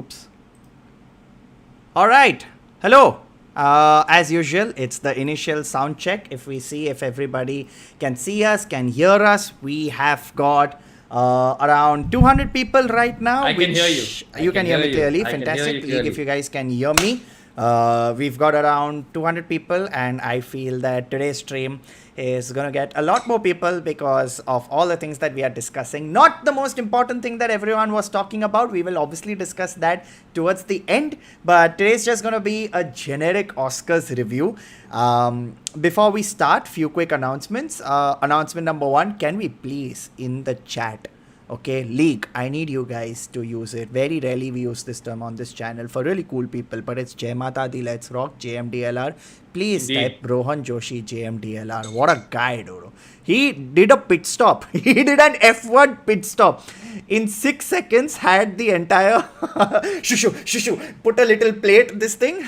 Oops. All right. Hello. As usual, it's the initial sound check. If we see if everybody can see us, can hear us, we have got around 200 people right now. I can hear you. You can hear me clearly. I Fantastic. can hear you If you guys can hear me, we've got around 200 people, and I feel that today's stream is going to get a lot more people because of all the things that we are discussing. Not the most important thing that everyone was talking about. We will obviously discuss that towards the end, but today's just going to be a generic Oscars review. Before we start, few quick announcements. Announcement number one, can we please in the chat, okay, leak, I need you guys to use it. Very rarely we use this term on this channel for really cool people, but it's Jai Mata Di, Let's Rock, JMDLR. Please type Rohan Joshi JMDLR. What a guy, dude. He did a pit stop. He did an F1 pit stop. In 6 seconds, had the entire shushu, put a little plate, this thing.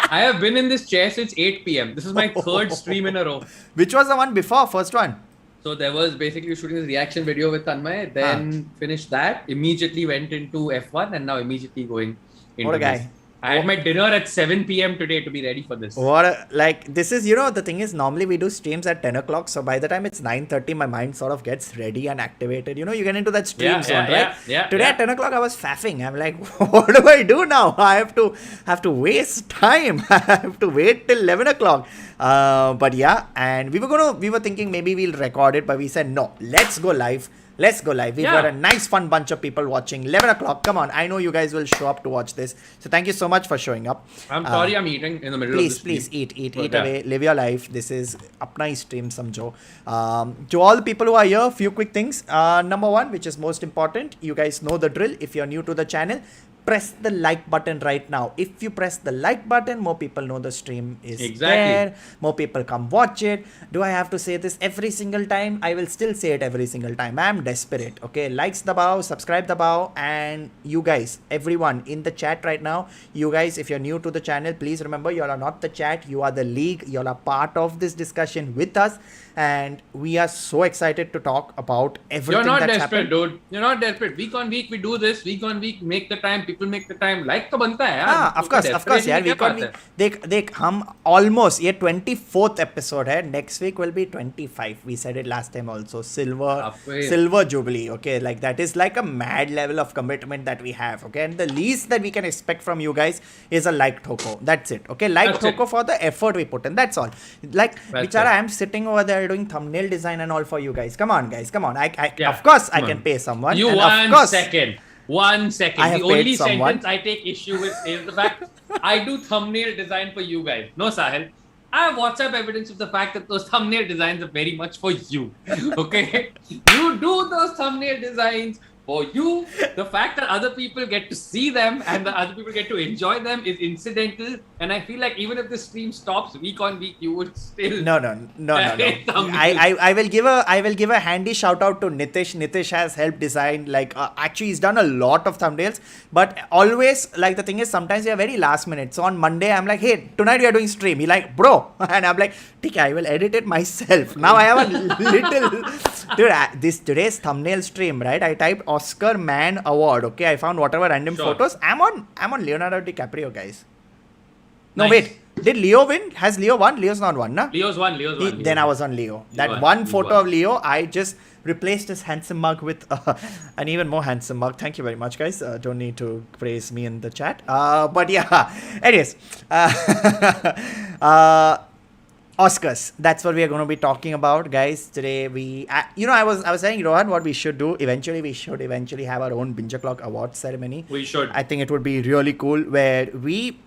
I have been in this chair since 8 p.m. This is my third stream in a row. Which was the one before, first one? So there was basically shooting this reaction video with Tanmay, then finished that, immediately went into F1 and now immediately going into What a guy. This. I had my dinner at 7 p.m. today to be ready for this. This is, the thing is, normally we do streams at 10 o'clock. So by the time it's 9:30, my mind sort of gets ready and activated. You get into that stream zone, right? Today at 10 o'clock, I was faffing. I'm like, what do I do now? I have to waste time. I have to wait till 11 o'clock. But yeah, and we were thinking maybe we'll record it, but we said, no, let's go live. Let's go live. We've got a nice fun bunch of people watching. 11 o'clock. Come on. I know you guys will show up to watch this. So thank you so much for showing up. I'm sorry I'm eating in the middle of this. Please eat away. Live your life. This is apna stream samjho. To all the people who are here, few quick things. Number one, which is most important, you guys know the drill. If you're new to the channel, press the like button right now. If you press the like button, more people know the stream is there. More people come watch it. Do I have to say this every single time? I will still say it every single time. I am desperate. Okay, likes dabao, subscribe dabao, and you guys, everyone in the chat right now, you guys, if you're new to the channel, please remember you all are not the chat. You are the league. You all are part of this discussion with us. And we are so excited to talk about everything. You're not desperate, dude. You're not desperate. Week on week we do this. Week on week make the time. People make the time. Like to banta hai, yaar. Of course, yaar. Week on week. हम almost ये 24th episode है. Next week will be 25. We said it last time also. Silver Jubilee. Okay, like that is like a mad level of commitment that we have. Okay, and the least that we can expect from you guys is a like thoko. That's it. Okay, like thoko for the effort we put in. That's all. Like, bichara, I'm sitting over there doing thumbnail design and all for you guys. Come on, guys. Come on. Of course, I can pay someone. You and one second. The only sentence I take issue with is the fact I do thumbnail design for you guys. No, Sahil. I have WhatsApp evidence of the fact that those thumbnail designs are very much for you. Okay? You do those thumbnail designs for you. The fact that other people get to see them and the other people get to enjoy them is incidental. And I feel like even if the stream stops week on week, you would still no. I will give a handy shout out to Nitish. Nitish has helped design, actually he's done a lot of thumbnails, but always, the thing is, sometimes we are very last minute. So on Monday I'm like, hey, tonight we are doing stream. He like, bro, and I'm like, okay, I will edit it myself. Now I have a little dude, today's thumbnail stream, right? I typed Oscar Man Award. Okay, I found whatever random photos. I'm on Leonardo DiCaprio, guys. No, wait. Did Leo win? Has Leo won? Leo's not won, na? Leo's won. Then I was on Leo. That one photo of Leo, I just replaced his handsome mug with an even more handsome mug. Thank you very much, guys. Don't need to praise me in the chat. But yeah. Anyways. Oscars. That's what we are going to be talking about, guys. Today I was saying, Rohan, what we should do. Eventually, we should have our own Binge-O-Clock award ceremony. We should. I think it would be really cool, where we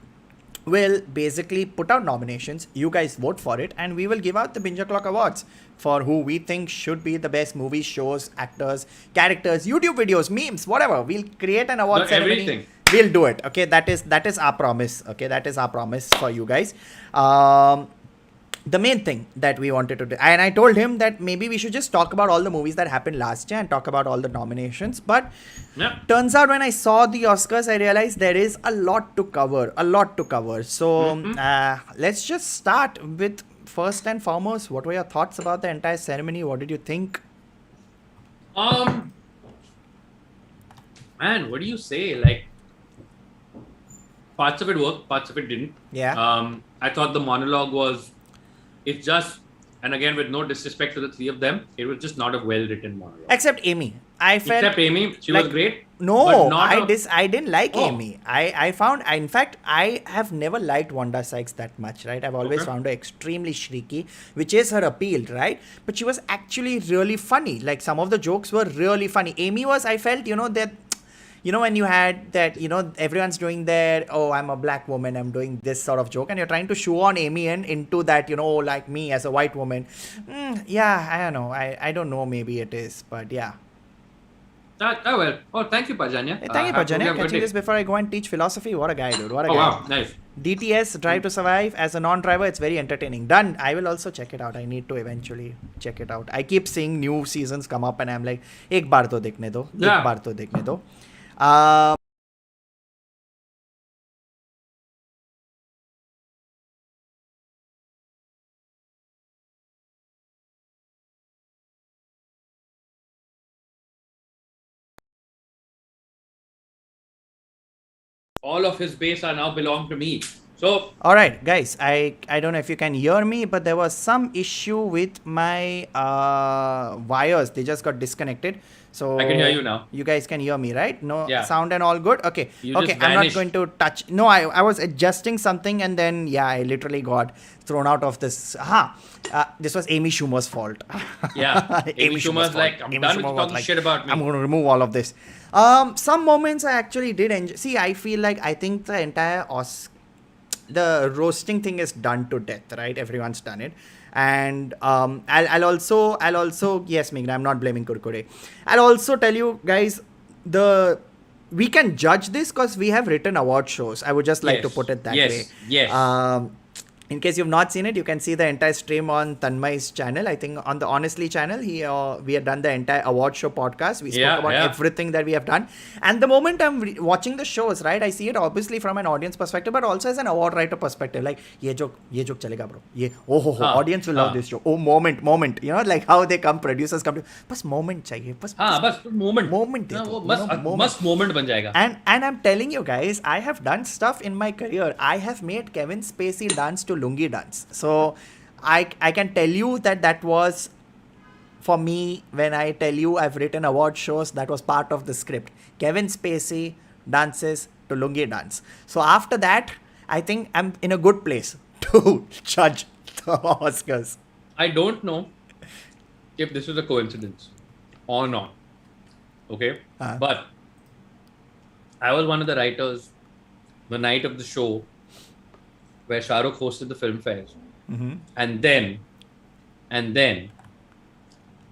will basically put out nominations. You guys vote for it, and we will give out the Binge-O-Clock awards for who we think should be the best movies, shows, actors, characters, YouTube videos, memes, whatever. We'll create an award ceremony. Everything. We'll do it. Okay, that is our promise. Okay, that is our promise for you guys. The main thing that we wanted to do, and I told him that maybe we should just talk about all the movies that happened last year and talk about all the nominations. But turns out when I saw the Oscars, I realized there is a lot to cover. So let's just start with, first and foremost, what were your thoughts about the entire ceremony? What did you think? Man, what do you say? Like, Parts of it worked, parts of it didn't. Yeah. I thought the monologue was, it's just, and again with no disrespect to the three of them, it was just not a well-written monologue. Except Amy. I felt Except Amy, she like, was great. No, I didn't like Oh. Amy. I found, in fact, I have never liked Wanda Sykes that much, right? I've always found her extremely shrieky, which is her appeal, right? But she was actually really funny. Like, some of the jokes were really funny. Amy was, I felt, that, when you had that, everyone's doing their, oh, I'm a black woman, I'm doing this sort of joke, and you're trying to shoe on Amy into that, oh, like me as a white woman. Yeah, I don't know. I don't know, maybe it is, but yeah. Well. Oh, thank you, Pajanya. Thank you, Pajanya. Catching this before I go and teach philosophy. What a guy, dude. What a guy. Wow, nice. DTS, Drive to Survive. As a non-driver, it's very entertaining. Done. I will also check it out. I need to eventually check it out. I keep seeing new seasons come up and I'm like, ek baar to dekhne do. Yeah. Ek baar to dekhne do. All of his base are now belong to me. So, all right, guys, I don't know if you can hear me, but there was some issue with my wires. They just got disconnected. So I can hear you now. You guys can hear me, right? No Yeah. sound and all good? Okay. You Okay, just I'm not vanished. going to touch. No, I was adjusting something and then, yeah, I literally got thrown out of this. This was Amy Schumer's fault. Yeah. Amy Schumer's fault. like, I'm Amy done with Schumer you was talking shit about me. I'm going to remove all of this. Some moments I actually did enjoy. See, I feel like I think the entire the roasting thing is done to death, right? Everyone's done it. And I'll also yes, Meghna, I'm not blaming Kurkure. I'll also tell you guys, we can judge this because we have written award shows. I would just like to put it that way. Yes. In case you've not seen it, you can see the entire stream on Tanmay's channel. I think on the Honestly channel, we have done the entire award show podcast. We spoke about everything that we have done. And the moment I'm watching the shows, right, I see it obviously from an audience perspective, but also as an award writer perspective. Like, ye joke chalega, bro. Audience will love this show. Oh, moment. Like how they come, producers come to, bas moment chahiye. Bas moment. Moment. Must moment ban jayega. And I'm telling you guys, I have done stuff in my career. I have made Kevin Spacey dance to lungi dance. So I can tell you that was, for me, when I tell you I've written award shows, that was part of the script. Kevin Spacey dances to lungi dance. So after that, I think I'm in a good place to judge the Oscars. I don't know if this was a coincidence or not. Okay? But I was one of the writers the night of the show where Shah Rukh hosted the film fairs. Mm-hmm. And then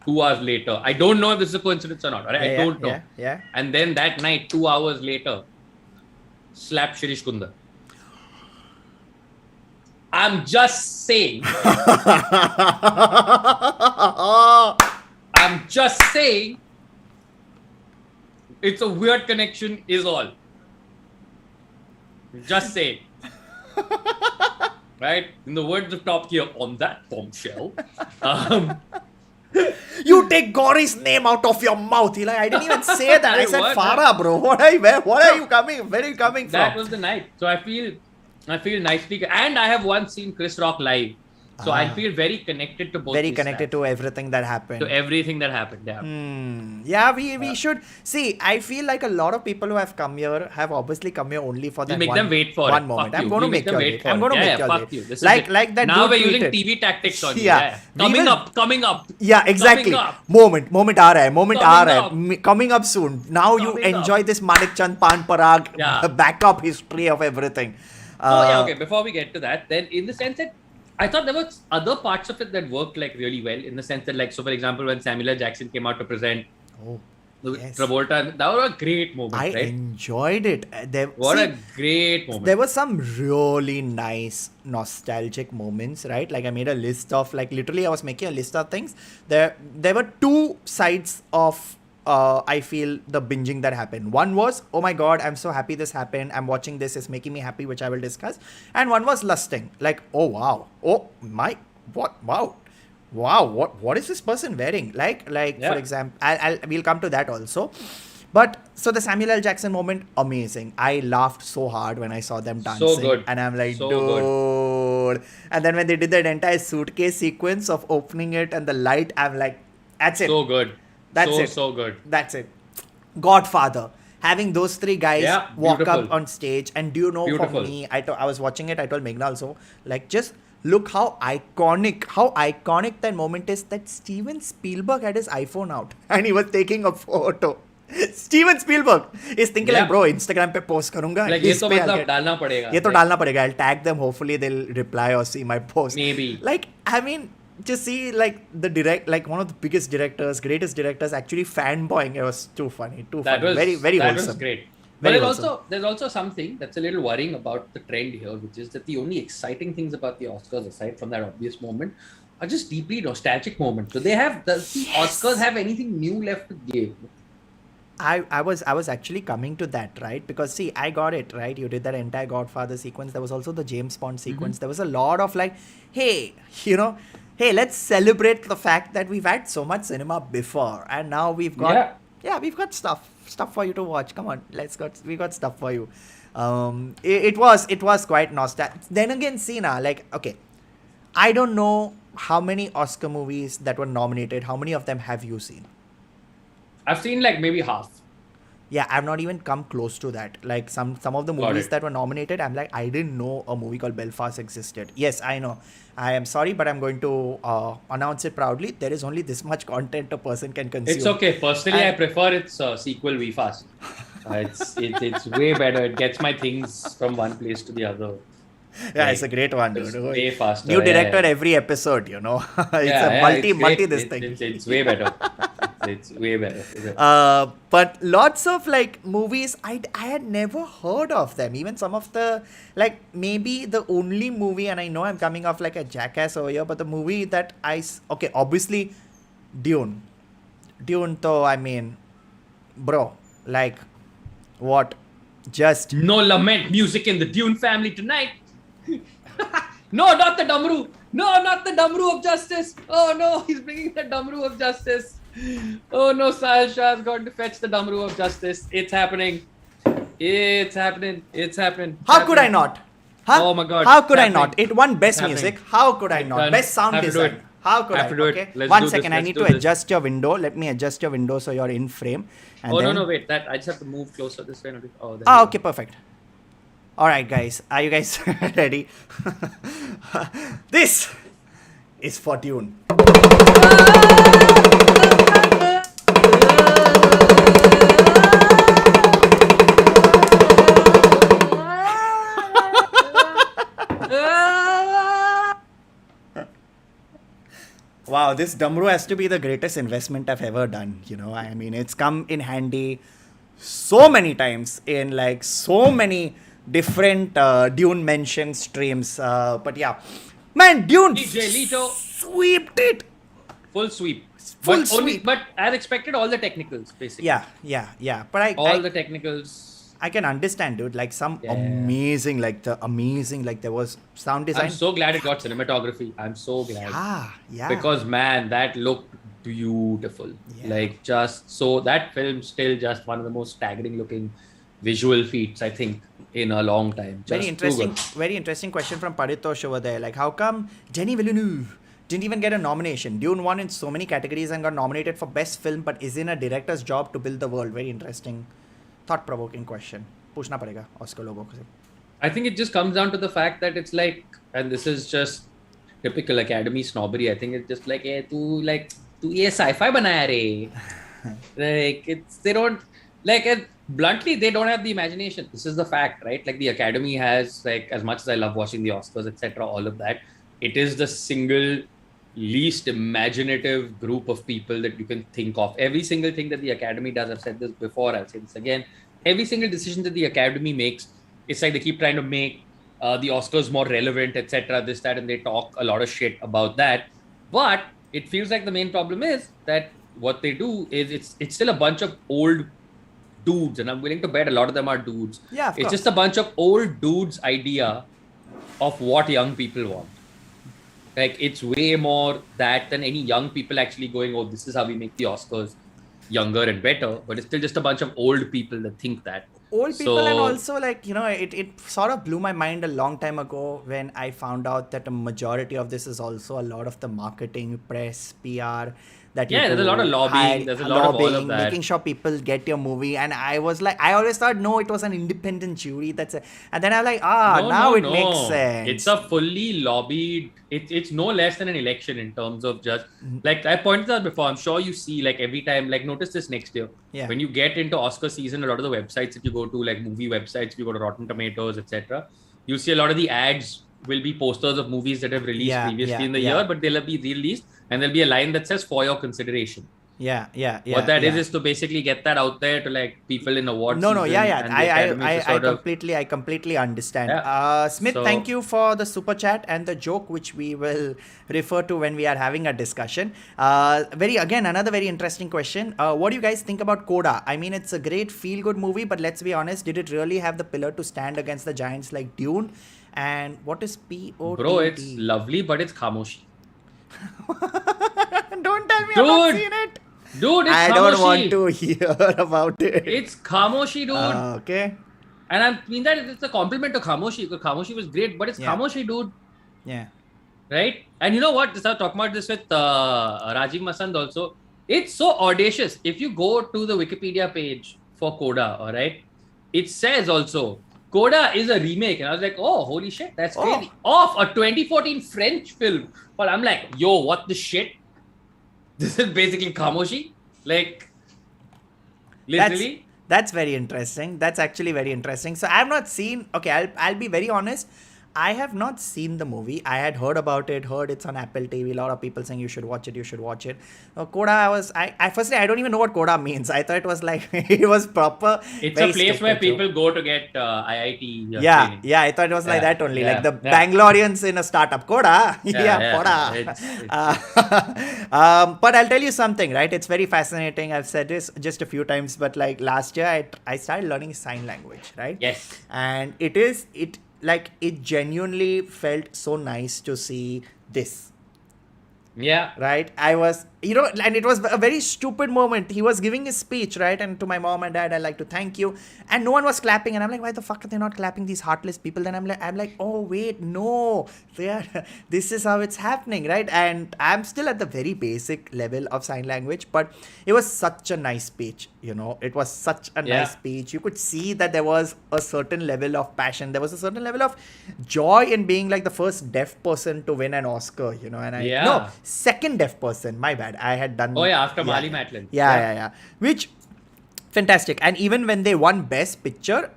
2 hours later, I don't know if this is a coincidence or not. Right? I don't know. Yeah. And then that night, 2 hours later, slap Shirish Kundar. I'm just saying. I'm just saying. It's a weird connection, is all. Just saying. Right? In the words of Top Gear, on that bombshell. You take Gauri's name out of your mouth. Like, I didn't even say that. I said Farah, bro. Where are you coming? Where are you coming from? That was the night. So I feel nicely, and I have once seen Chris Rock live. So I feel very connected to both. Very connected to everything that happened. Yeah, we should see. I feel like a lot of people who have come here have obviously come here only for that. Make them wait for one moment. I'm going to make you wait. I'm going to make you wait. Like that. Now we're using TV tactics on you. Yeah. Coming up. Yeah, exactly. Moment aa raha hai. Coming up soon. Now you enjoy this Manik Chand Pan Parag backup history of everything. Okay. Before we get to that, then in the sense that I thought there were other parts of it that worked like really well, in the sense that, like, so for example, when Samuel L. Jackson came out to present Travolta, that was a great moment. I enjoyed it. A great moment. There were some really nice nostalgic moments, right? Like, I made a list of, like, literally I was making a list of things. There were two sides of I feel the binging that happened. One was, oh my god, I'm so happy this happened. I'm watching this. It's making me happy, which I will discuss. And one was lusting. Like, oh wow. Oh my, what? Wow. What is this person wearing? Like for example, we'll come to that also. But so the Samuel L. Jackson moment, amazing. I laughed so hard when I saw them dancing. So good. And I'm like, So dude. And then when they did that entire suitcase sequence of opening it and the light, I'm like, that's it. So good. That's it. So good. That's it. Godfather. Having those three guys walk up on stage. And do you know, for me, I was watching it, I told Meghna also, like, just look how iconic that moment is, that Steven Spielberg had his iPhone out and he was taking a photo. Steven Spielberg is thinking like, bro, Instagram पे post करूँगा. Like, ये तो मतलब डालना पड़ेगा. ये तो डालना पड़ेगा. I'll tag them. Hopefully they'll reply or see my post. Maybe. Like, I mean, just see like like one of the biggest directors, greatest directors actually fanboying. It was too funny. Very, very wholesome. That was great. But there's also something that's a little worrying about the trend here, which is that the only exciting things about the Oscars, aside from that obvious moment, are just deeply nostalgic moments. So the Oscars have anything new left to give? I was actually coming to that, right? Because see, I got it, right? You did that entire Godfather sequence. There was also the James Bond sequence. There was a lot of like, hey, hey, let's celebrate the fact that we've had so much cinema before, and now we've got we've got stuff for you to watch. Come on, we got stuff for you. It was quite nostalgic. Then again, see now, like, okay, I don't know how many Oscar movies that were nominated. How many of them have you seen? I've seen like maybe half. Yeah, I've not even come close to that. Like some of the movies that were nominated, I'm like, I didn't know a movie called Belfast existed. Yes, I know. I am sorry, but I'm going to announce it proudly. There is only this much content a person can consume. It's okay. Personally, I prefer its sequel, We Fast. It's way better. It gets my things from one place to the other. Yeah, it's a great one, dude. It's way faster. New director every episode, It's a multi this thing. It's way better. It's way better. But lots of like movies, I had never heard of them. Even some of the, like, maybe the only movie, and I know I'm coming off like a jackass over here, but the movie that obviously Dune. Dune, though, I mean, bro, like, what? Just no lament music in the Dune family tonight. No, not the Damru. No, not the Damru of justice. Oh no, he's bringing the Damru of justice. Oh no, Sahil Shah is going to fetch the Damru of justice. It's happening. How could I not? Huh? Oh my god. How could I not? It won best music. How could I not? Best sound design. How could I? Okay. 1 second. I need to adjust your window. Let me adjust your window so you're in frame. And no, wait. I just have to move closer this way. Okay, perfect. All right, guys. Are you guys ready? This is for Dune. Wow, this Damru has to be the greatest investment I've ever done. I mean, it's come in handy so many times in like so many different Dune mention streams. But yeah, man, Dune sweeped it. Full sweep. Sweep. But as expected, all the technicals, basically. Yeah. But the technicals. I can understand, dude. Like amazing, there was sound design. I'm so glad it got cinematography. I'm so glad. Yeah. Because man, that looked beautiful. Yeah. Like that film's still just one of the most staggering looking visual feats, I think, in a long time. Very interesting question from Paritosh over there. Like, how come Denis Villeneuve didn't even get a nomination? Dune won in so many categories and got nominated for best film, but is in a director's job to build the world. Very interesting. Thought-provoking question. पूछना पड़ेगा Oscar लोगों से. I think it just comes down to the fact that it's like, and this is just typical Academy snobbery. I think it's just like, hey, तू ये sci-fi बनाया रे. They don't, bluntly, they don't have the imagination. This is the fact, right? Like the Academy has, like, as much as I love watching the Oscars, etc., all of that, it is the single least imaginative group of people that you can think of. Every single thing that the Academy does, I've said this before, I'll say this again, every single decision that the Academy makes, it's like they keep trying to make the Oscars more relevant, etc., this, that, and they talk a lot of shit about that. But it feels like the main problem is that what they do is it's still a bunch of old dudes, and I'm willing to bet a lot of them are dudes. Yeah, it's just a bunch of old dudes' idea of what young people want. Like, it's way more that than any young people actually going, oh, this is how we make the Oscars. younger and better, but it's still just a bunch of old people that think that. Old people, and also like, you know, it sort of blew my mind a long time ago when I found out that a majority of this is also a lot of the marketing, press, PR that you there's a lot of lobbying, there's a lot of all of that, making sure people get your movie. And I was like, I always thought no, it was an independent jury, and then I'm like, it makes sense. It's a fully lobbied, it's no less than an election in terms of just like I pointed out before. I'm sure you see, like, every time, like, notice this next year, when you get into Oscar season, a lot of the websites that you go to, like movie websites, if you go to Rotten Tomatoes, etc., you see a lot of the ads will be posters of movies that have released previously in the year, but they'll be released and there'll be a line that says for your consideration. What that is to basically get that out there to like people in awards. I completely understand. Smith, thank you for the super chat and the joke, which we will refer to when we are having a discussion. Another very interesting question. What do you guys think about Koda? I mean, it's a great feel-good movie, but let's be honest, did it really have the pillar to stand against the giants like Dune? And what is POTT? Bro, it's lovely, but it's khamoshi. Don't tell me I've not seen it. Dude, it's I don't want to hear about it. It's khamoshi, dude. Okay. And I mean that it's a compliment to khamoshi, because khamoshi was great, but it's khamoshi, dude. Yeah. Right? And you know what? I was talking about this with Rajiv Masand also. It's so audacious. If you go to the Wikipedia page for Koda, alright, it says also, Koda is a remake. And I was like, oh, holy shit, that's crazy. Of a 2014 French film. But I'm like, yo, what the shit? This is basically khamoshi. Like, literally. That's very interesting. That's actually very interesting. So I have not seen, I'll be very honest. I have not seen the movie. I had heard about it, heard it's on Apple TV. A lot of people saying you should watch it. Koda, firstly, I don't even know what Koda means. I thought it was like, it was proper. It's a place where people go to get IIT training. Yeah, I thought it was like that only. Like the Bangaloreans in a startup. Koda. Koda. But I'll tell you something, right? It's very fascinating. I've said this just a few times, but like last year, I started learning sign language, right? Yes. And it genuinely felt so nice to see this. Yeah. Right? I was, and it was a very stupid moment. He was giving his speech, right? And to my mom and dad, I'd like to thank you. And no one was clapping. And I'm like, why the fuck are they not clapping, these heartless people? Then I'm like, oh, wait, no. This is how it's happening, right? And I'm still at the very basic level of sign language. But it was such a nice speech, It was such a nice speech. You could see that there was a certain level of passion. There was a certain level of joy in being like the first deaf person to win an Oscar, And second deaf person, my bad. I had done after Marley Matlin. Yeah. Which fantastic. And even when they won Best Picture,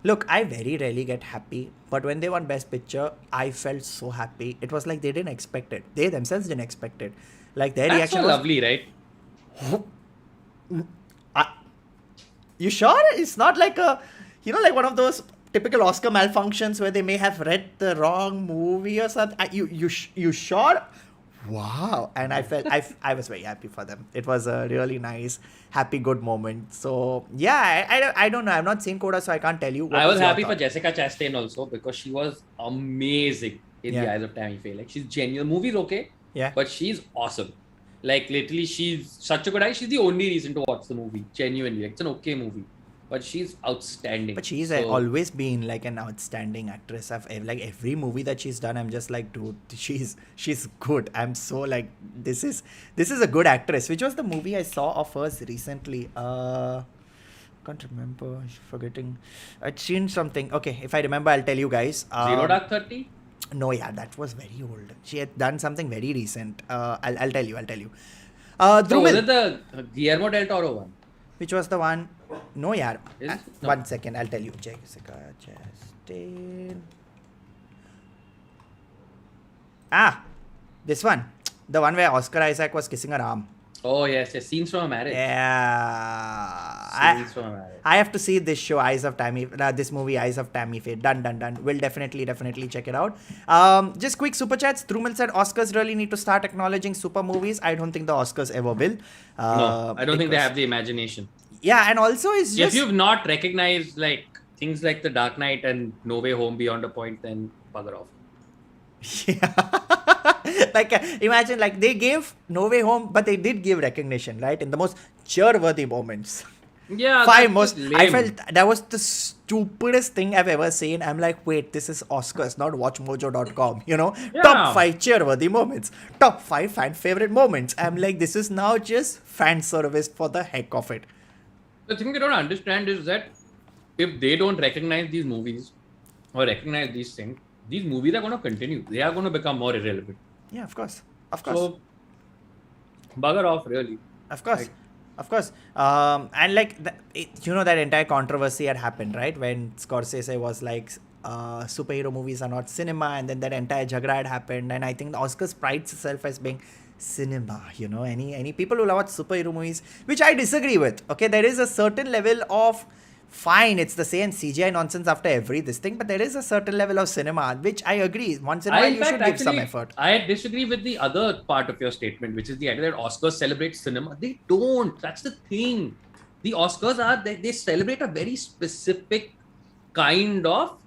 look, I very rarely get happy, but when they won Best Picture, I felt so happy. It was like they didn't expect it. They themselves didn't expect it. Like their reaction was lovely, right? You sure? It's not like like one of those typical Oscar malfunctions where they may have read the wrong movie or something. You sure? Wow. And I felt I was very happy for them. It was a really nice, happy, good moment. So I don't know. I've not seen Koda, so I can't tell you. I was happy for Jessica Chastain also, because she was amazing in The Eyes of Tammy Faye. Like, she's genuine. The movie's okay, but she's awesome. Like, literally, she's such a good actor. She's the only reason to watch the movie. Genuinely, like, it's an okay movie, but she's outstanding. But she's always been like an outstanding actress. Like every movie that she's done, I'm just like, dude, she's good. I'm so like, this is a good actress. Which was the movie I saw of hers recently? Can't remember. Forgetting. I'd seen something. Okay, if I remember, I'll tell you guys. Zero Dark 30. No, that was very old. She had done something very recent. I'll tell you. So was it the Guillermo del Toro one? Which was the one? No, yaar. No. 1 second, I'll tell you. Jessica Chastain. This one. The one where Oscar Isaac was kissing her arm. Oh, yes. Scenes from a Marriage. Yeah. Scenes from a Marriage. I have to see this show, this movie, Eyes of Tammy Faye. Done. We'll definitely check it out. Just quick super chats. Trumil said Oscars really need to start acknowledging super movies. I don't think the Oscars ever will. No, I don't think they have the imagination. Yeah, and also it's just... If you've not recognized like things like The Dark Knight and No Way Home beyond a point, then bugger off. Yeah. Like, imagine, like, they gave No Way Home, but they did give recognition, right? In the most cheer-worthy moments. Yeah, Five that's most. just I lame. felt that was the stupidest thing I've ever seen. I'm like, wait, this is Oscars, not WatchMojo.com. You know, top Yeah. 5 cheer-worthy moments, top 5 fan-favorite moments. I'm like, this is now just fan service for the heck of it. The thing they don't understand is that if they don't recognize these movies or recognize these things, these movies are going to continue. They are going to become more irrelevant. Yeah, of course, of course. So, bugger off, really. Of course. Like, Of course. And like, that entire controversy had happened, right? When Scorsese was like, superhero movies are not cinema, and then that entire jagra had happened. And I think the Oscars prides itself as being cinema, any people who watch superhero movies, which I disagree with. Okay, there is a certain level of, fine, it's the same CGI nonsense after every this thing, but there is a certain level of cinema, which I agree. Once in a while, you should give some effort. I disagree with the other part of your statement, which is the idea that Oscars celebrate cinema. They don't. That's the thing. The Oscars they celebrate a very specific kind of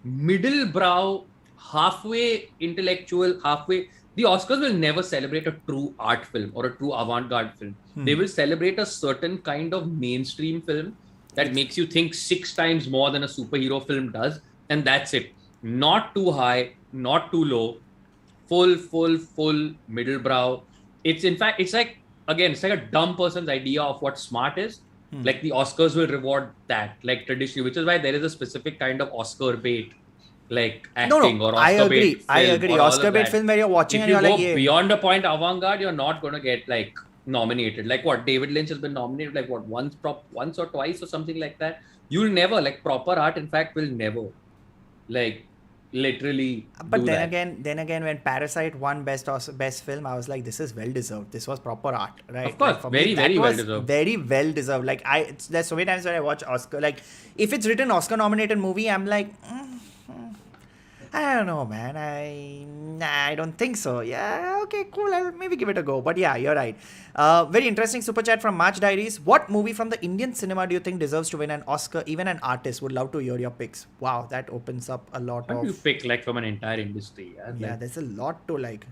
middle brow, halfway intellectual, halfway. The Oscars will never celebrate a true art film or a true avant-garde film. They will celebrate a certain kind of mainstream film that makes you think 6 times more than a superhero film does, and that's it. Not too high, not too low, full middle brow. It's like a dumb person's idea of what smart is. Like the Oscars will reward that, like traditionally, which is why there is a specific kind of Oscar bait, like acting or Oscar bait film. I agree. Oscar bait film where you're watching if and you're like, yeah. Beyond a point avant-garde, you're not going to get like nominated. Like what, David Lynch has been nominated like what, once or twice or something like that. You'll never, like proper art, in fact, will never like literally. But then again, when Parasite won best film, I was like, this is well deserved. This was proper art, right? Of course, like, very well deserved. Very well deserved. Like there's so many times when I watch Oscar, like if it's written Oscar nominated movie, I'm like, I don't know, man. I don't think so. Yeah, okay, cool. I'll maybe give it a go. But yeah, you're right. Very interesting super chat from March Diaries. What movie from the Indian cinema do you think deserves to win an Oscar? Even an artist would love to hear your picks. Wow, that opens up a lot How of. do you pick like from an entire industry? Yeah, there's a lot to like.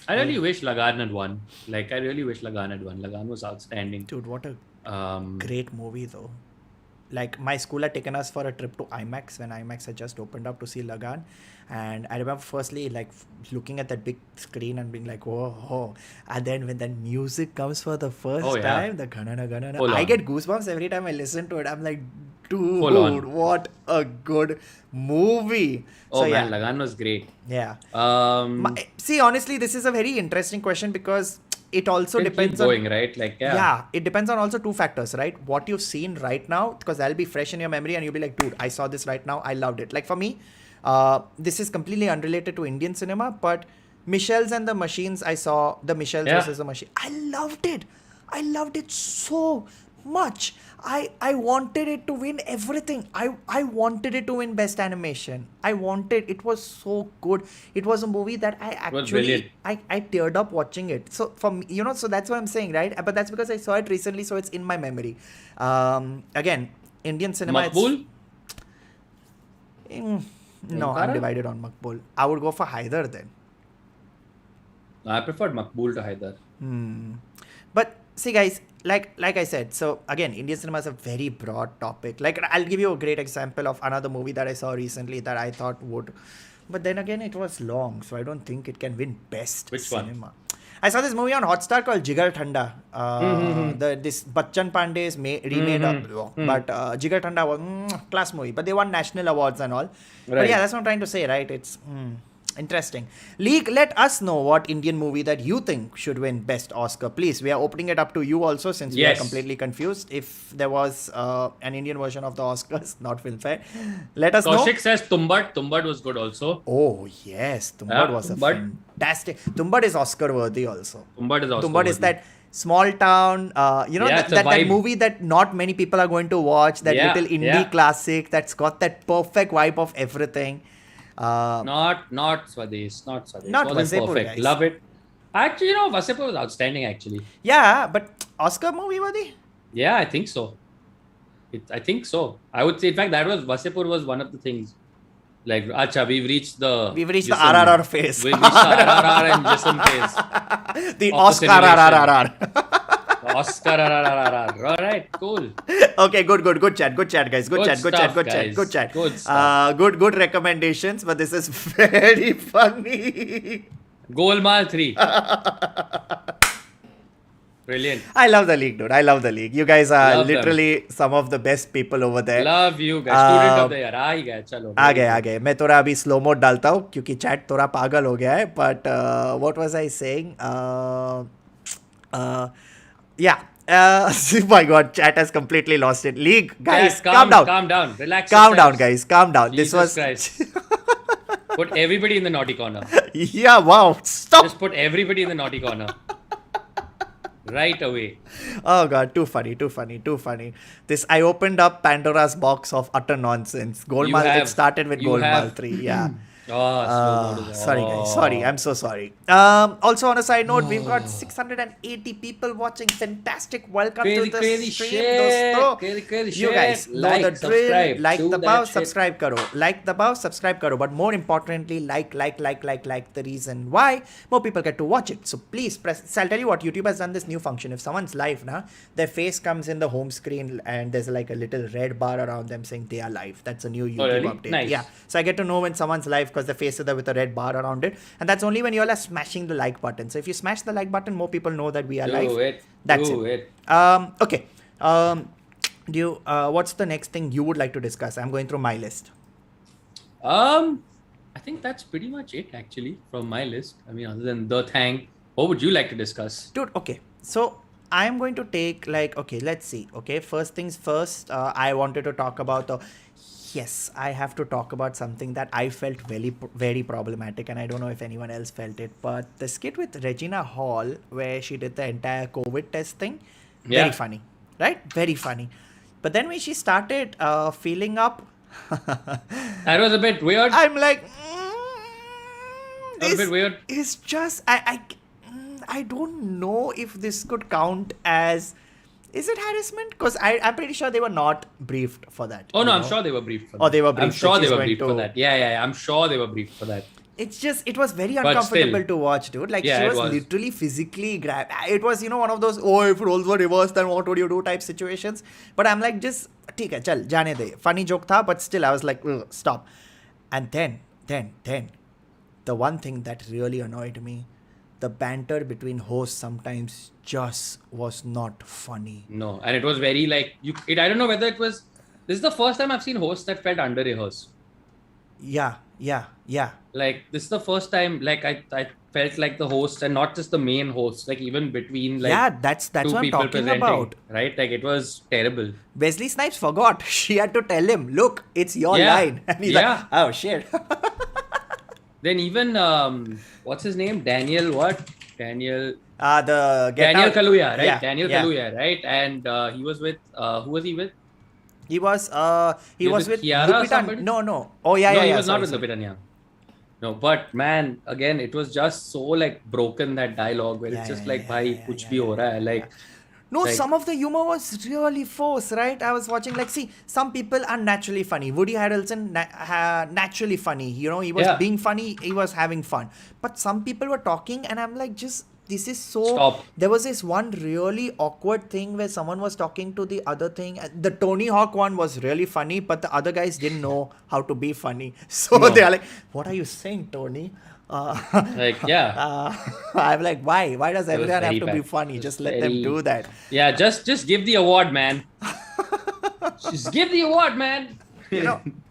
I really wish Lagan had won. Like, I really wish Lagan had won. Lagan was outstanding. Dude, what a great movie though. Like, my school had taken us for a trip to IMAX when IMAX had just opened up to see Lagan. And I remember firstly, like, looking at that big screen and being like, oh. And then when the music comes for the first time, the ganana, I get goosebumps every time I listen to it. I'm like, dude, what a good movie. Oh, so, man, Lagan was great. Yeah. See, honestly, this is a very interesting question because it also depends on right, like it depends on also 2 factors, right? What you've seen right now, because that'll be fresh in your memory and you'll be like, dude, I saw this right now, I loved it. Like for me, this is completely unrelated to Indian cinema, but Michelle's and the Machines, I saw the Michelle's versus the Machine. I loved it so much. I wanted it to win everything. I wanted it to win best animation. It was so good. It was a movie that I actually I teared up watching it. So for me, so that's what I'm saying, right? But that's because I saw it recently, so it's in my memory. Again, Indian cinema. Maqbool? No, I'm divided on Maqbool. I would go for Haider then. I preferred Maqbool to Haider. But see, guys, like I said, so again, Indian cinema is a very broad topic. Like, I'll give you a great example of another movie that I saw recently that I thought would, but then again, it was long, so I don't think it can win best cinema. One? I saw this movie on Hotstar called Jigar Thanda. This Bachchan Pandey's remade but Jigar Thanda was class movie, but they won national awards and all. Right. But yeah, that's what I'm trying to say, right? It's interesting. Leak, let us know what Indian movie that you think should win best Oscar. Please, we are opening it up to you also, since we are completely confused. If there was an Indian version of the Oscars, not Filmfare, let us know. Kaushik says Tumbat. Tumbat was good also. Oh yes, Tumbat was a fantastic. Tumbat is Oscar worthy also. Tumbat is that small town, that movie that not many people are going to watch. That little indie classic that's got that perfect vibe of everything. Not Swades. Not Vasepur, perfect. Guys. Love it. Actually, Vasepur was outstanding. Actually. Yeah, but Oscar movie worthy? Yeah, I think so. I think so. I would say, in fact, Vasepur was one of the things. Like, acha, we've reached the RRR phase. We've reached the RRR and Jism phase. The Oscar RRR. Oscar RRR. All right, cool. Okay, good chat, guys. Good chat. Good stuff. Good recommendations, but this is very funny. Golmaal 3. Brilliant. I love the league, dude. I love the league. You guys are literally some of the best people over there. Love you guys. Student of the year. आ ही गए. चलो. आ गए. मैं थोड़ा अभी slow mode डालता हूँ क्योंकि chat थोड़ा पागल हो गया है. But what was I saying? Yeah. Oh my God, chat has completely lost it. League, guys, calm down. Calm down. Relax. Calm down, guys. Calm down. Jesus this was. Christ. Put everybody in the naughty corner. Yeah. Wow. Stop. Just put everybody in the naughty corner. Right away. Oh God, too funny. This, I opened up Pandora's box of utter nonsense. It started with Golmaal 3. Yeah. Sorry guys, I'm so sorry. Also on a side note, we've got 680 people watching. Fantastic. Welcome to the stream, dosto. You guys know the drill. Like the bow, subscribe karo. Like the bow, subscribe karo. But more importantly, like the reason why more people get to watch it. So please press. So I'll tell you what, YouTube has done this new function. If someone's live now, their face comes in the home screen and there's like a little red bar around them saying they are live. That's a new YouTube update. Nice. Yeah. So I get to know when someone's live because the face is there with a red bar around it, and that's only when you all are smashing the like button. So if you smash the like button, more people know that we are live. That's it. Okay. Do you? What's the next thing you would like to discuss? I'm going through my list. I think that's pretty much it actually from my list. I mean, other than the thing, what would you like to discuss? Dude, okay. So I am going to take let's see. Okay, first things first. I wanted to talk about yes, I have to talk about something that I felt very problematic, and I don't know if anyone else felt it, but the skit with Regina Hall, where she did the entire COVID test thing, very funny, right? Very funny. But then when she started feeling up, that was a bit weird. I'm like, that was a bit weird. It's just, I don't know if this could count as. Is it harassment? Because I'm pretty sure they were not briefed for that. Oh, no, I'm sure they were briefed for that. Oh, they were briefed. I'm sure they were briefed for that. Yeah. I'm sure they were briefed for that. It's just, it was very uncomfortable to watch, dude. Like, she was literally physically grabbed. It was, one of those, if roles were reversed, then what would you do type situations. But I'm like, just, theek hai, chal, jaane de. Funny joke tha, but still, I was like, stop. And then, the one thing that really annoyed me, the banter between hosts sometimes just was not funny. No, and it was very like I don't know whether it was. This is the first time I've seen hosts that felt under rehearsed. Yeah. Like this is the first time like I felt like the host and not just the main host, like even between like that's two what I'm people talking presenting, about. right? Like it was terrible. Wesley Snipes forgot. She had to tell him, look, it's your line, and he's like, oh shit. Then even what's his name? Daniel Kaluuya, right? Yeah, Daniel Kaluuya, right? And he was with who was he with? He was with Kiara Lupita. No. Oh yeah. No, he was not with Lupita Nyong'o. No, but man, again, it was just so like broken, that dialogue where it's just like, bhai, kuch bhi ho raha hai, like. No, like, some of the humor was really forced, right? I was watching, like, see, some people are naturally funny. Woody Harrelson, naturally funny. He was being funny, he was having fun. But some people were talking, and I'm like, this is so... Stop. There was this one really awkward thing where someone was talking to the other thing. The Tony Hawk one was really funny, but the other guys didn't know how to be funny. So they are like, what are you saying, Tony? I'm like, why? Why does everyone have to be funny? Just let them do that. Yeah, just give the award, man. Just give the award, man.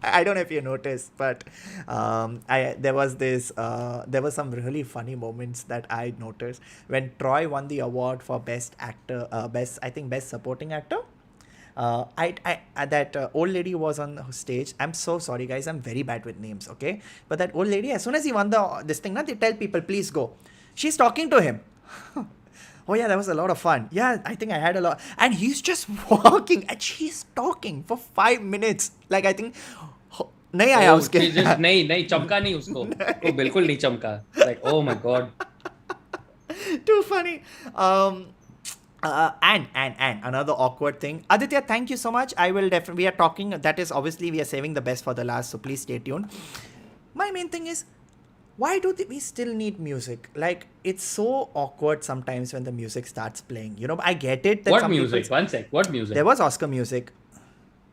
I don't know if you noticed, but there were some really funny moments that I noticed when Troy won the award for best actor, best supporting actor. That old lady was on stage. I'm so sorry, guys. I'm very bad with names, okay? But that old lady, as soon as he won this thing, they tell people, please go. She's talking to him. Oh yeah, that was a lot of fun. Yeah, I think I had a lot. And he's just walking and she's talking for 5 minutes. Like, I think... नहीं आया उसके. नहीं चमका नहीं उसको. वो बिल्कुल नहीं चमका. Like, oh my god. Too funny. And another awkward thing. Aditya, thank you so much. I will definitely, we are talking, that is obviously we are saving the best for the last, so please stay tuned. My main thing is, why do we still need music? Like, it's so awkward sometimes when the music starts playing. You know, I get it. That What some music? people, One sec. What music? there was Oscar music.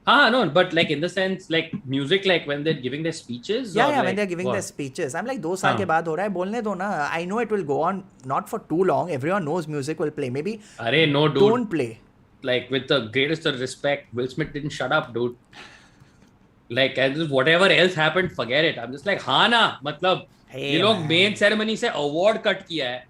No, but like in the sense, like music, like when they're giving their speeches. Yeah, or yeah, like when they're giving what? their speeches. I'm like, 2 साल के बाद हो रहा है, बोलने दो ना. I know it will go on not for too long. Everyone knows music will play. Maybe Arey, no, dude. don't play. Like with the greatest of respect, Will Smith didn't shut up, dude. Like, and whatever else happened, forget it. I'm just like, हाँ ना, मतलब Hey, ये लोग man. Main ceremony से award cut किया है,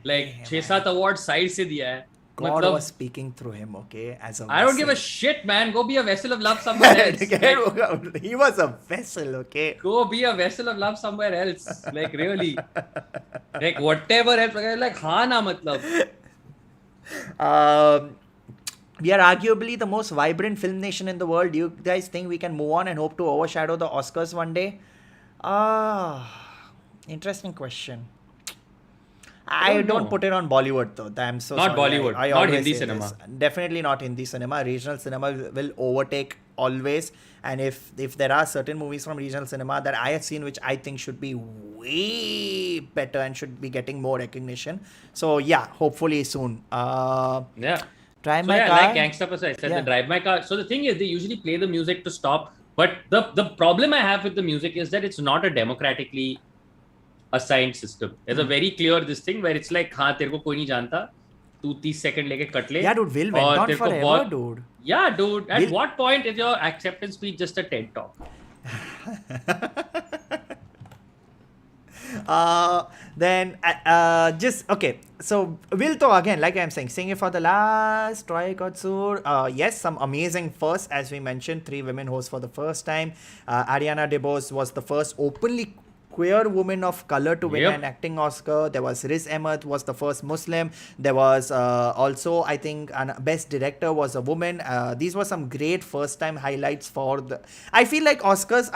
like Hey, 6-7 award side से दिया है. God मतलब, was speaking through him, okay, as a I don't give a shit, man. Go be a vessel of love somewhere else. Like, he was a vessel, okay. go be a vessel of love somewhere else. Like really, like whatever else. Like हाँ ना, मतलब. We are arguably the most vibrant film nation in the world. Do you guys think we can move on and hope to overshadow the Oscars one day? Interesting question. I don't put it on Bollywood though. I'm so Not sorry. Bollywood. I Not always Hindi say cinema. this. Definitely not Hindi cinema. Regional cinema will overtake always. And if there are certain movies from regional cinema that I have seen which I think should be way better and should be getting more recognition. So yeah, hopefully soon. Yeah. Drive So My yeah, Car. like Gangsta Pass, I said Yeah. the Drive My Car. So the thing is, they usually play the music to stop. But the problem I have with the music is that it's not a democratically assigned system. There's a very clear this thing where it's like, हाँ तेरे को कोई नहीं जानता, तू 30 second लेके cut ले. Yeah, dude, Will went और on तेरे को forever, बहुत- dude. Yeah, dude. At Will- what point is your acceptance speech just a TED talk? Then just okay. So Will to again, like I'm saying, singing for the last Troy Kotsur. Yes, some amazing first, as we mentioned, 3 women hosts for the first time. Ariana DeBose was the first openly queer woman of color to win Yep. an acting Oscar. There was Riz Ahmed was the first Muslim. There was also, I think, best director was a woman. These were some great first time highlights for the. I feel like Oscars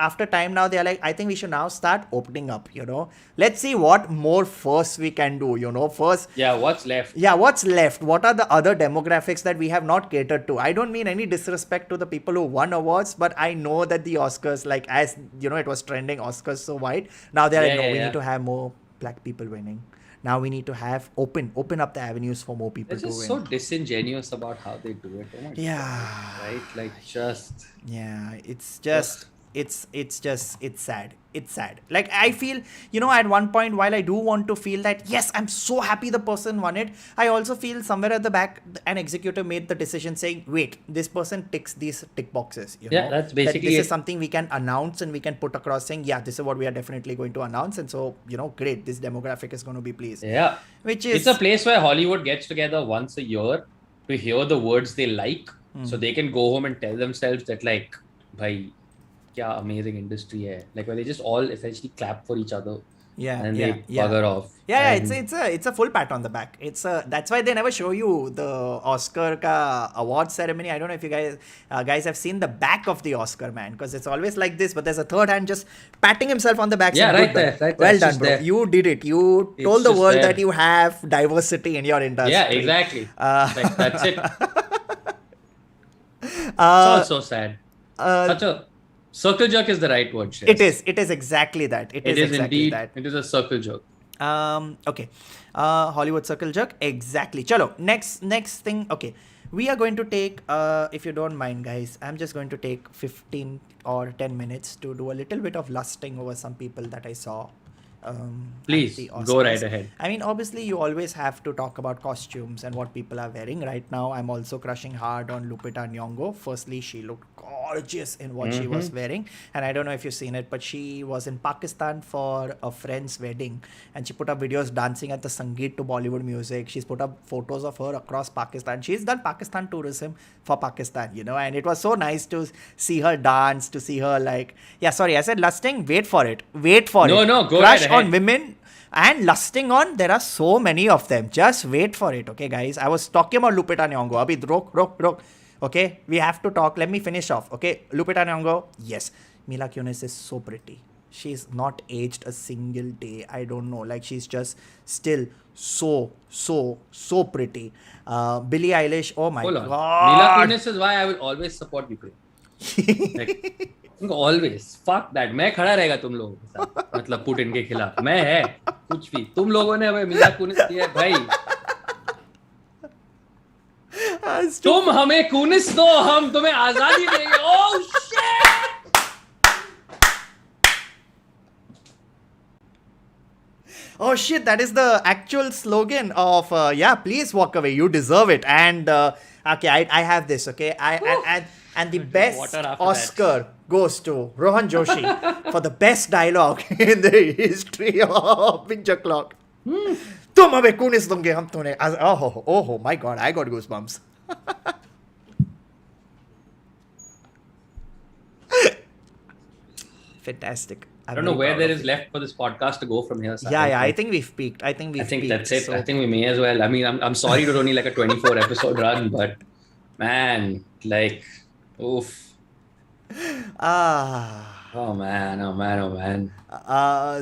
after time now, they are like, I think we should now start opening up. You know, let's see what more first we can do. You know, first. Yeah, what's left? Yeah, what's left? What are the other demographics that we have not catered to? I don't mean any disrespect to the people who won awards, but I know that the Oscars, like as you know, it was trending Oscars so wide. Now they're like, no, we need to have more black people winning. Now we need to have open up the avenues for more people They're to just win. so disingenuous about how they do it. Oh my Yeah. God. Right? Like just. Yeah, it's just it's sad. It's sad. Like I feel, you know, at one point while I do want to feel that yes, I'm so happy the person won it, I also feel somewhere at the back an executive made the decision saying, wait, this person ticks these tick boxes. You know, that's that basically this it. is something we can announce and we can put across saying, yeah, this is what we are definitely going to announce, and so you know, great, this demographic is going to be pleased. Yeah. Which is It's a place where Hollywood gets together once a year to hear the words they like, so they can go home and tell themselves that like, bhai, kya amazing industry hai. Like where they just all essentially clap for each other. And they bugger off. Yeah, And it's a full pat on the back. That's why they never show you the Oscar ka award ceremony. I don't know if you guys have seen the back of the Oscar, man, because it's always like this, but there's a third hand just patting himself on the back. Yeah, saying, right there, right there. Well It's done, just bro. there. You did it. You It's told the just world there. that you have diversity in your industry. yeah, exactly. Like that's it. It's Uh, all so sad. Such a circle jerk is the right word, Shreyas. it is exactly that. It is exactly indeed. that. It is a circle jerk. Okay. Hollywood circle jerk. Exactly. Chalo. Next thing. Okay. We are going to take, if you don't mind, guys, I'm just going to take 15 or 10 minutes to do a little bit of lusting over some people that I saw. Please, at the go Oscars. right ahead. I mean, obviously, you always have to talk about costumes and what people are wearing. Right now, I'm also crushing hard on Lupita Nyong'o. Firstly, she looked gorgeous in what she was wearing. And I don't know if you've seen it, but she was in Pakistan for a friend's wedding. And she put up videos dancing at the Sangeet to Bollywood music. She's put up photos of her across Pakistan. She's done Pakistan tourism for Pakistan, you know. And it was so nice to see her dance, to see her like... Yeah, sorry, I said lusting. Wait for it. Wait for it. No, go Crush right on ahead. women and lusting on, there are so many of them. Just wait for it, okay, guys? I was talking about Lupita Nyong'o. Abhi, rok. Okay, we have to talk. Let me finish off. Okay, Lupita Nyong'o, yes. Mila Kunis is so pretty. She's not aged a single day. I don't know. Like, she's just still so pretty. Billie Eilish, oh my Hold on. Mila god. Kunis is why I will always support Ukraine. Like, always. Fuck that. मैं खड़ा रहेगा तुम लोगों के साथ. मतलब Putin के खिलाफ. मैं है. कुछ भी. तुम लोगों ने हमें मिला कुनिस दिया है भाई. तुम हमें कुनिस दो, हम तुम्हें आजादी देंगे. Oh shit! Oh shit, that is the actual slogan of yeah, please walk away, you deserve it. And okay, I have this, okay? And the best Oscar goes to Rohan Joshi for the best dialogue in the history of Binge-O-Clock. तुम हमें कुनिस दोगे, हम तुम्हें oh my god, I got goosebumps. Fantastic. I don't know where there is left for this podcast to go from here. Sahil. Yeah, I think we've peaked. I think that's it. So. I think we may as well. I mean, I'm sorry to only like a 24 episode run, but man, like, oof. Oh man.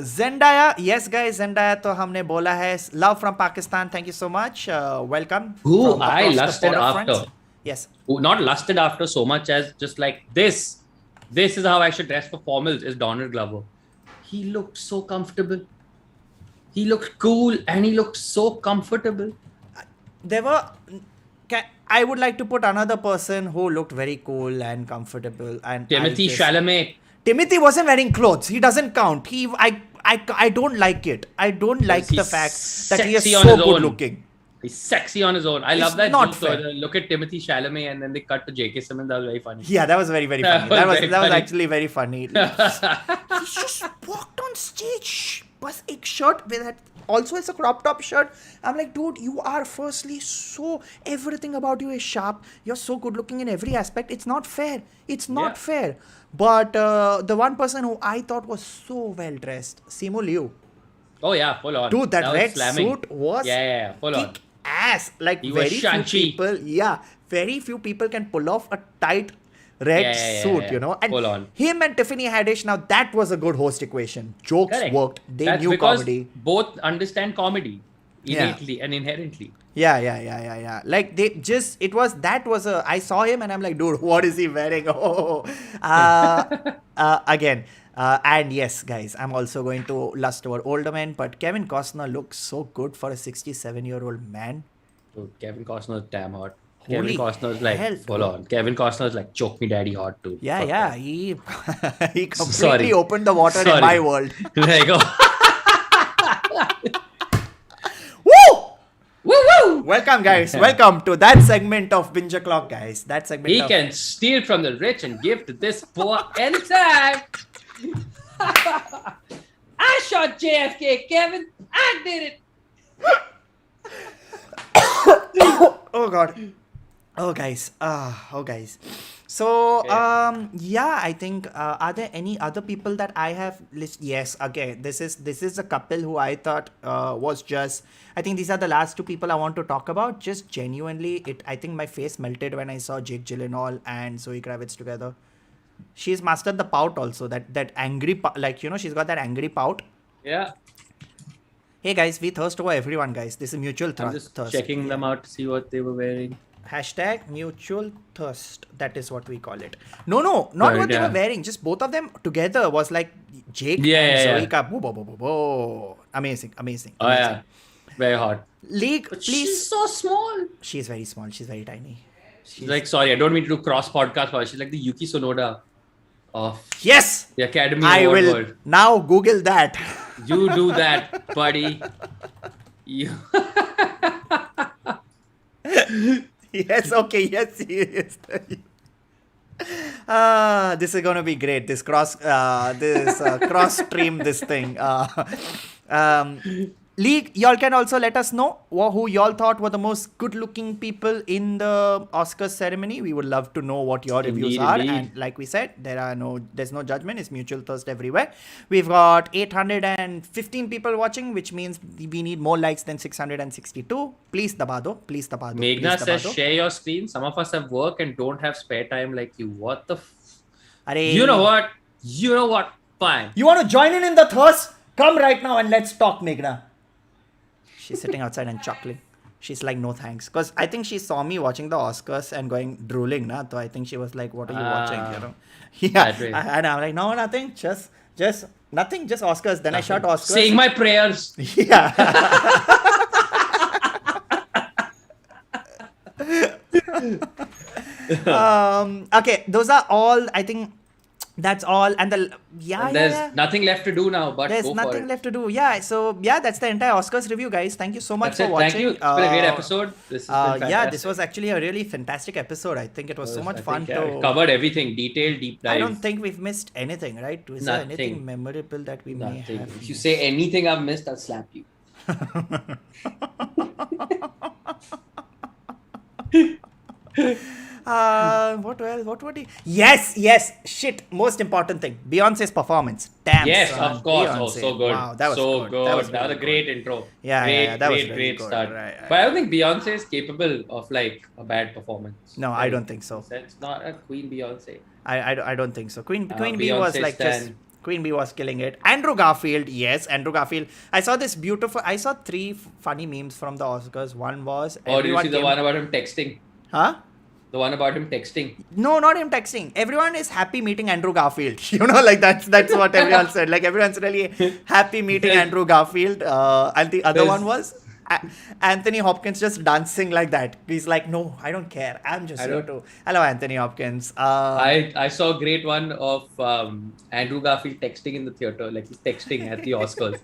Zendaya, yes guys, Zendaya to हमने बोला है. Love from Pakistan. Thank you so much. Welcome. Who I lusted after. Friends. Yes. Who not lusted after so much as just like this. This is how I should dress for formals. Is Donald Glover. He looked so comfortable. He looked cool and he looked so comfortable. There were. I would like to put another person who looked very cool and comfortable. And Timothy Chalamet. Timothy wasn't wearing clothes. He doesn't count. I don't like it. I don't like the fact that he is so good looking. He's sexy on his own. I love that. Not fair. Look at Timothy Chalamet and then they cut to J.K. Simmons. That was very funny. Yeah, that was very funny. That was actually very funny. He just walked on stage. Was a shirt with that. Also, it's a crop top shirt. I'm like, dude, you are firstly so everything about you is sharp. You're so good looking in every aspect. It's not fair. It's not fair. But the one person who I thought was so well dressed, Simu Liu. Oh yeah, full on. Dude, that red suit was full on. Ass. Like, very few people can pull off a tight red suit, you know. And him and Tiffany Haddish, now that was a good host equation. Jokes worked. They knew comedy. Both understand comedy innately and inherently. Yeah. Like I saw him and I'm like, dude, what is he wearing? Again. And yes, guys, I'm also going to lust over older men, but Kevin Costner looks so good for a 67-year-old man. Dude, Kevin Costner is damn hot. Holy Kevin Costner is like hell, full on. Kevin Costner is like choke me daddy hot too. Yeah. He completely opened the water in my world. There you go. Woo! Welcome, guys. Welcome to that segment of Binge-O-Clock, guys. That segment. He can steal from the rich and give to this poor anytime. I shot JFK, Kevin. I did it. Oh God. Oh guys. So I think are there any other people that I have listed? Yes. Okay. This is a couple who I thought was just. I think these are the last two people I want to talk about. Just genuinely, I think my face melted when I saw Jake Gyllenhaal and Zoe Kravitz together. She's mastered the pout also. That angry, like, you know, she's got that angry pout. Yeah. Hey guys, we thirst over everyone, guys. This is mutual thirst. I'm just checking them out to see what they were wearing. # mutual thirst. That is what we call it. No, not what they were wearing. Just both of them together was like Jake and Zoe. Amazing. Oh yeah, very hot. League, but please. She's so small. She's very small. She's very tiny. She's like, sorry, I don't mean to do cross podcast, but she's like the Yuki Tsunoda of the Academy I Award will world. Now Google that. You do that, buddy. Yes, okay, yes. This is gonna be great. This cross stream this thing. League, y'all can also let us know who y'all thought were the most good-looking people in the Oscars ceremony. We would love to know what your reviews are. And like we said, there's no judgment. It's mutual thirst everywhere. We've got 815 people watching, which means we need more likes than 662. Please dabado. Meghna says, share your screen. Some of us have work and don't have spare time like you. What the? Arey. You know what? Fine. You want to join in the thirst? Come right now and let's talk, Meghna. She's sitting outside and chuckling. She's like, no thanks. Because I think she saw me watching the Oscars and going drooling, na? So I think she was like, what are you watching? You know? Yeah. And I'm like, no, nothing. Just nothing. Just Oscars. Then nothing. I shot Oscars. Saying my prayers. Yeah. Okay. Those are all, I think. That's all. And there's nothing left to do now, but there's nothing left to do. Yeah. So yeah, that's the entire Oscars review, guys. Thank you so much for watching. Thank you. It's been a great episode. This has been fantastic. Yeah, this was actually a really fantastic episode. I think it was so much fun to covered everything, detailed, deep dive. I don't think we've missed anything, right? Is there anything memorable that we may have? If you say anything I've missed, I'll slap you. What else? What would he? Yes. Shit. Most important thing. Beyonce's performance. Damn. Yes, son. of course. Beyonce. Oh, so good. Wow, that was so good. That was a great intro. Yeah, that was great good. start. Right. But I don't think Beyonce is capable of like a bad performance. No, I don't think so. It's not a Queen Beyonce. I don't think so. Queen Beyonce Bee was like just. Queen Bee was killing it. Andrew Garfield, yes, Andrew Garfield. I saw 3 funny memes from the Oscars. One was. Oh, did you see the one about him texting? Huh? The one about him texting. No, not him texting. Everyone is happy meeting Andrew Garfield. You know, like that's what everyone said. Like everyone's really happy meeting Andrew Garfield. And the other one was Anthony Hopkins just dancing like that. He's like, no, I don't care. I'm just here to. Hello, Anthony Hopkins. I saw a great one of Andrew Garfield texting in the theater. Like he's texting at the Oscars.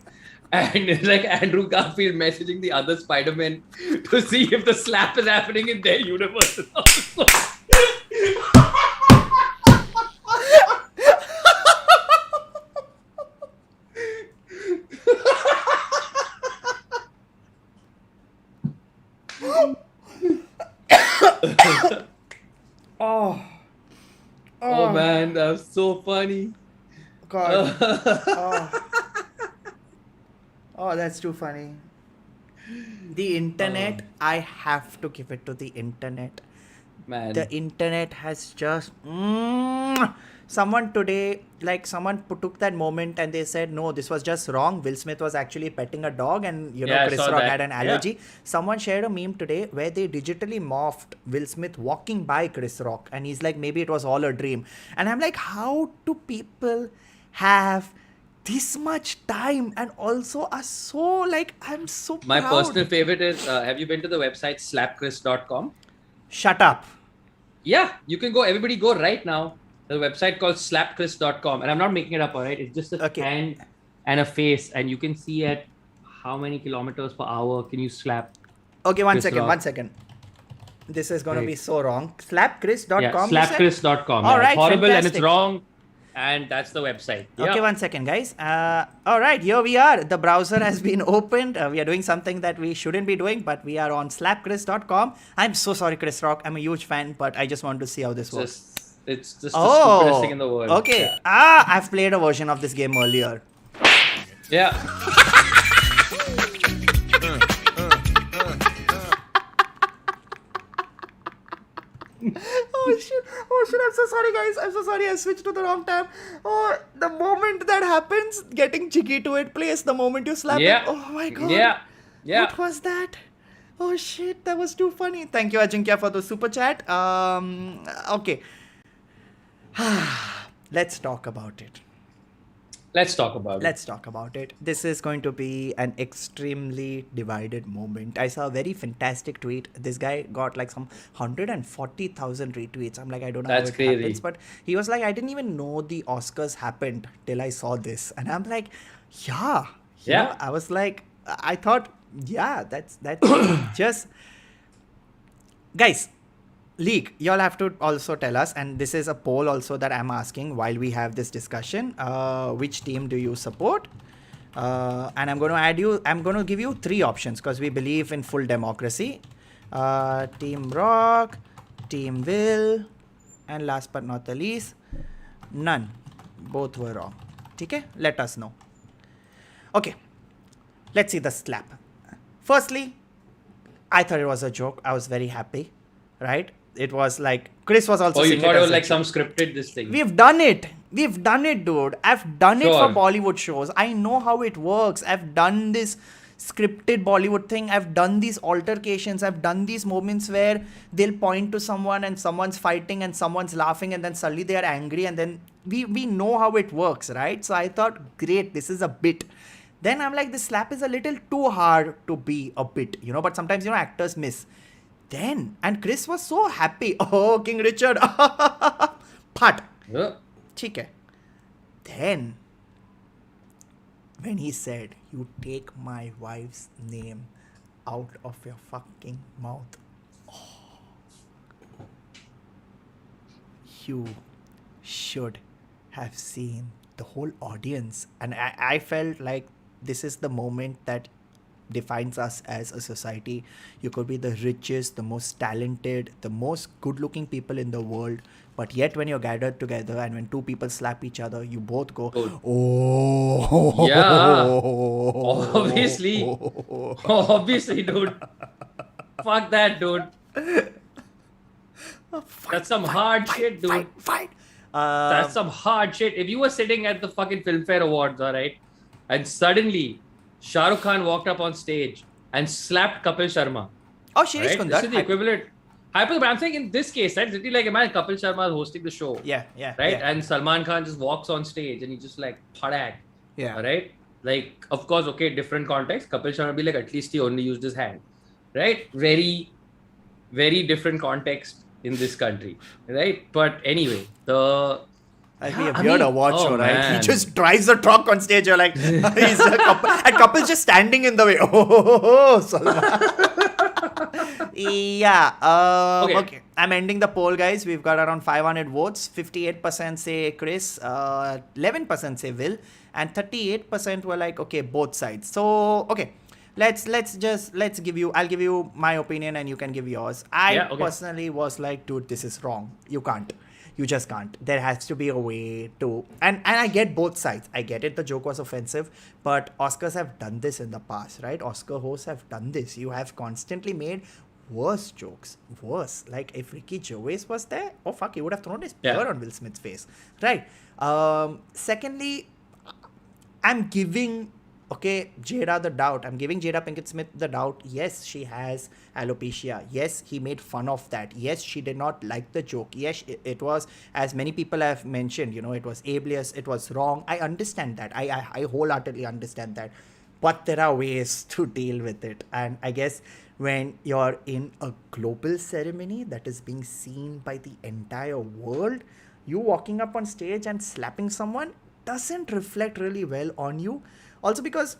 And it's like Andrew Garfield messaging the other Spider-Man to see if the slap is happening in their universe. Oh man, that was so funny. God. Oh, that's too funny. The internet, I have to give it to the internet. Man. The internet has just... Someone today, took that moment and they said, no, this was just wrong. Will Smith was actually petting a dog and, Chris Rock had an allergy. Yeah. Someone shared a meme today where they digitally morphed Will Smith walking by Chris Rock. And he's like, maybe it was all a dream. And I'm like, how do people have this much time and also are so I'm so proud. My personal favorite is, have you been to the website slapchris.com? Shut up. Yeah, you can go, everybody go right now. There's a website called slapchris.com and I'm not making it up, alright? It's just a hand and a face and you can see at how many kilometers per hour can you slap. Okay, one second. This is going to be so wrong. Slapchris.com? Yeah, slapchris.com. Alright, it's horrible fantastic. And it's wrong. And that's the website. Okay, yep. 1 second, guys. All right, here we are. The browser has been opened. We are doing something that we shouldn't be doing, but we are on slapchris.com. I'm so sorry, Chris Rock. I'm a huge fan, but I just want to see how this works. It's just the stupidest thing in the world. Okay. Yeah. I've played a version of this game earlier. Yeah. Oh shit, I'm so sorry guys. I'm so sorry I switched to the wrong tab. Oh, the moment that happens, getting jiggy to it plays the moment you slap it. Oh my god. Yeah. What was that? Oh shit, that was too funny. Thank you Ajinkya for the super chat. Okay. Let's talk about it. Let's talk about it. This is going to be an extremely divided moment. I saw a very fantastic tweet. This guy got some 140,000 retweets. I'm like, I don't know how it happens. But he was like, I didn't even know the Oscars happened till I saw this. And I'm like, yeah. I was like, I thought, that's just... Guys, League, y'all have to also tell us, and this is a poll also that I'm asking while we have this discussion, which team do you support? And I'm going to give you 3 options because we believe in full democracy. Team Rock, Team Will, and last but not the least, none. Both were wrong. Okay? Let us know. Okay. Let's see the slap. Firstly, I thought it was a joke. I was very happy. Right? It was like Chris was also. Oh, you thought it was like some scripted this thing. We've done it. We've done it, dude. I've done it for Bollywood shows. I know how it works. I've done this scripted Bollywood thing. I've done these altercations. I've done these moments where they'll point to someone and someone's fighting and someone's laughing and then suddenly they are angry and then we know how it works, right? So I thought, great, this is a bit. Then I'm like, this slap is a little too hard to be a bit, but sometimes, actors miss. Then, and Chris was so happy. Oh, King Richard. Phat. Yeah. ठीक है. Then when he said, you take my wife's name out of your fucking mouth, you should have seen the whole audience. And I felt like this is the moment that defines us as a society. You could be the richest, the most talented, the most good-looking people in the world, but yet when you're gathered together and when two people slap each other, you both go, oh. Yeah. Obviously, dude. Fuck that, dude. That's some hard shit, dude. Fight. That's some hard shit. If you were sitting at the fucking Filmfare Awards, alright, and suddenly Shah Rukh Khan walked up on stage and slapped Kapil Sharma. Oh, Shirish Kundar. This is the equivalent. But I'm saying in this case, right? Like, imagine Kapil Sharma is hosting the show. Yeah. Right? Yeah. And Salman Khan just walks on stage and he just like, padak. Yeah. Alright? Like, of course, okay, different context. Kapil Sharma will be like, at least he only used his hand. Right? Very, very different context in this country. Right? But anyway, That'd be a weird award show, right? Man. He just drives the truck on stage. You're like, he's a couple, and couple's just standing in the way. Oh, Salman. Yeah. Okay. I'm ending the poll, guys. We've got around 500 votes. 58% say Chris, 11% say Will, and 38% were like, okay, both sides. So, okay. I'll give you my opinion and you can give yours. I personally was like, dude, this is wrong. You can't. You just can't. There has to be a way to... And I get both sides. I get it. The joke was offensive. But Oscars have done this in the past, right? Oscar hosts have done this. You have constantly made worse jokes. Worse. Like if Ricky Gervais was there, oh fuck, he would have thrown his beer on Will Smith's face. Right. Secondly, I'm giving... Okay, Jada the doubt. I'm giving Jada Pinkett Smith the doubt. Yes, she has alopecia. Yes, he made fun of that. Yes, she did not like the joke. Yes, it was, as many people have mentioned, it was ableist, it was wrong. I understand that. I wholeheartedly understand that. But there are ways to deal with it. And I guess when you're in a global ceremony that is being seen by the entire world, you walking up on stage and slapping someone doesn't reflect really well on you. Also because,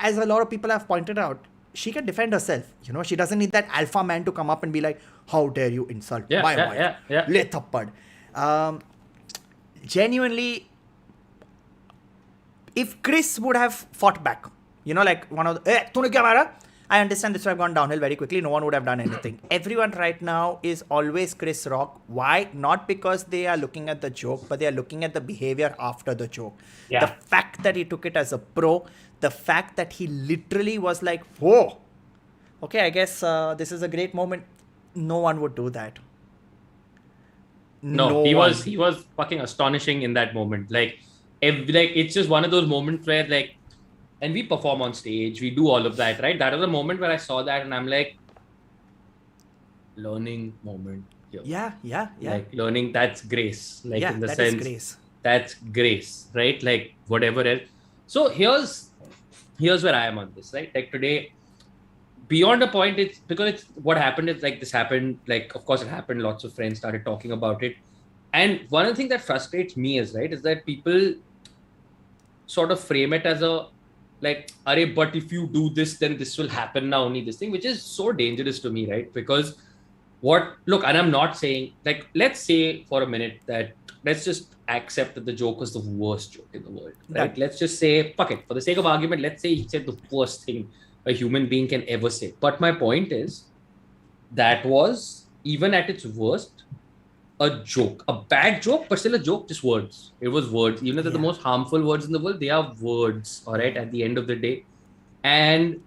as a lot of people have pointed out, she can defend herself. She doesn't need that alpha man to come up and be like, how dare you insult my wife? Le thappad. Genuinely, if Chris would have fought back, like one of the, tune kya mara? I understand this would have gone downhill very quickly. No one would have done anything. Everyone right now is always Chris Rock. Why? Not because they are looking at the joke, but they are looking at the behavior after the joke. Yeah. The fact that he took it as a pro, the fact that he literally was like, whoa, okay, I guess this is a great moment. No one would do that. No, he was fucking astonishing in that moment. Like it's just one of those moments where like, and we perform on stage, we do all of that, right? That was a moment where I saw that and I'm like, learning moment here. Yeah. Like learning, that's grace. Like in the that sense, is grace. That's grace, right? Like whatever else. So here's where I am on this, right? Like today, beyond a point, it's because it's what happened is like this happened, like of course it happened, lots of friends started talking about it. And one of the things that frustrates me is that people sort of frame it as a, like, but if you do this, then this will happen now, only this thing, which is so dangerous to me, right? Because and I'm not saying, like, let's say for a minute that, let's just accept that the joke was the worst joke in the world, right? Yeah. Let's just say, fuck it, for the sake of argument, let's say he said the worst thing a human being can ever say. But my point is, that was, even at its worst, a joke, a bad joke, but still a joke, just words. It was words. Even if they're the most harmful words in the world, they are words, all right, at the end of the day. And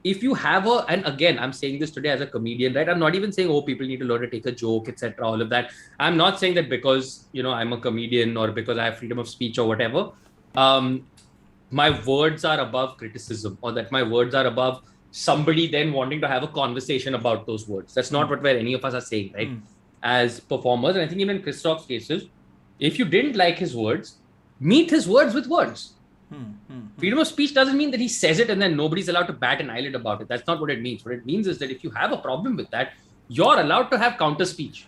if you have and again, I'm saying this today as a comedian, right? I'm not even saying, oh, people need to learn to take a joke, etc. All of that. I'm not saying that because, I'm a comedian or because I have freedom of speech or whatever. My words are above criticism, or that my words are above somebody then wanting to have a conversation about those words. That's not what any of us are saying, right? As performers. And I think even in Chris Rock's cases, if you didn't like his words, meet his words with words. Freedom of speech doesn't mean that he says it and then nobody's allowed to bat an eyelid about it. That's not what it means. What it means is that if you have a problem with that, you're allowed to have counter speech.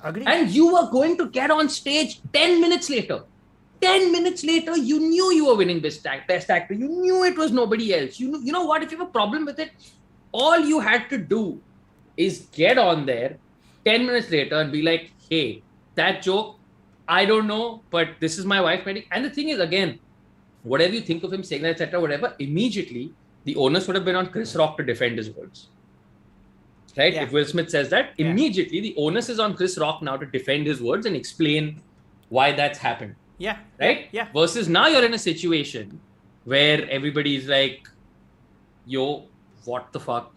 Agreed. And you were going to get on stage 10 minutes later. 10 minutes later, you knew you were winning best actor. You knew it was nobody else. You know what? If you have a problem with it, all you had to do is get on there 10 minutes later and be like, hey, that joke, I don't know, but this is my wife. And the thing is, again, whatever you think of him saying that, etc., whatever, immediately the onus would have been on Chris Rock to defend his words. Right? Yeah. If Will Smith says that, immediately the onus is on Chris Rock now to defend his words and explain why that's happened. Yeah. Right? Yeah. Versus now you're in a situation where everybody's like, yo, what the fuck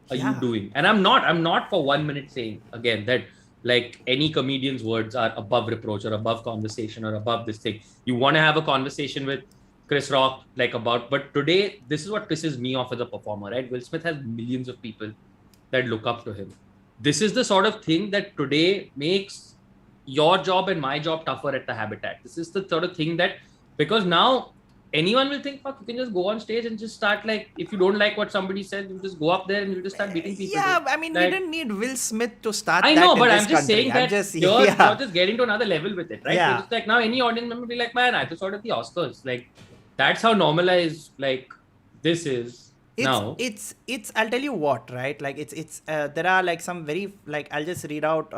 are you doing? And I'm not for 1 minute saying, again, that like any comedian's words are above reproach or above conversation or above this thing. You want to have a conversation with Chris Rock, but today, this is what pisses me off as a performer, right? Will Smith has millions of people that look up to him. This is the sort of thing that today makes your job and my job tougher at the Habitat. This is the sort of thing that, because now anyone will think, fuck, you can just go on stage and just start if you don't like what somebody said, you just go up there and you just start beating people. Yeah, I mean, we didn't need Will Smith to start I that know, but in I'm this just country. saying that you're just getting to another level with it, right? Yeah. So just now any audience member will be like, man, I just saw it at the Oscars. That's how normalized this is. It's I'll tell you what, right? There are some very I'll just read out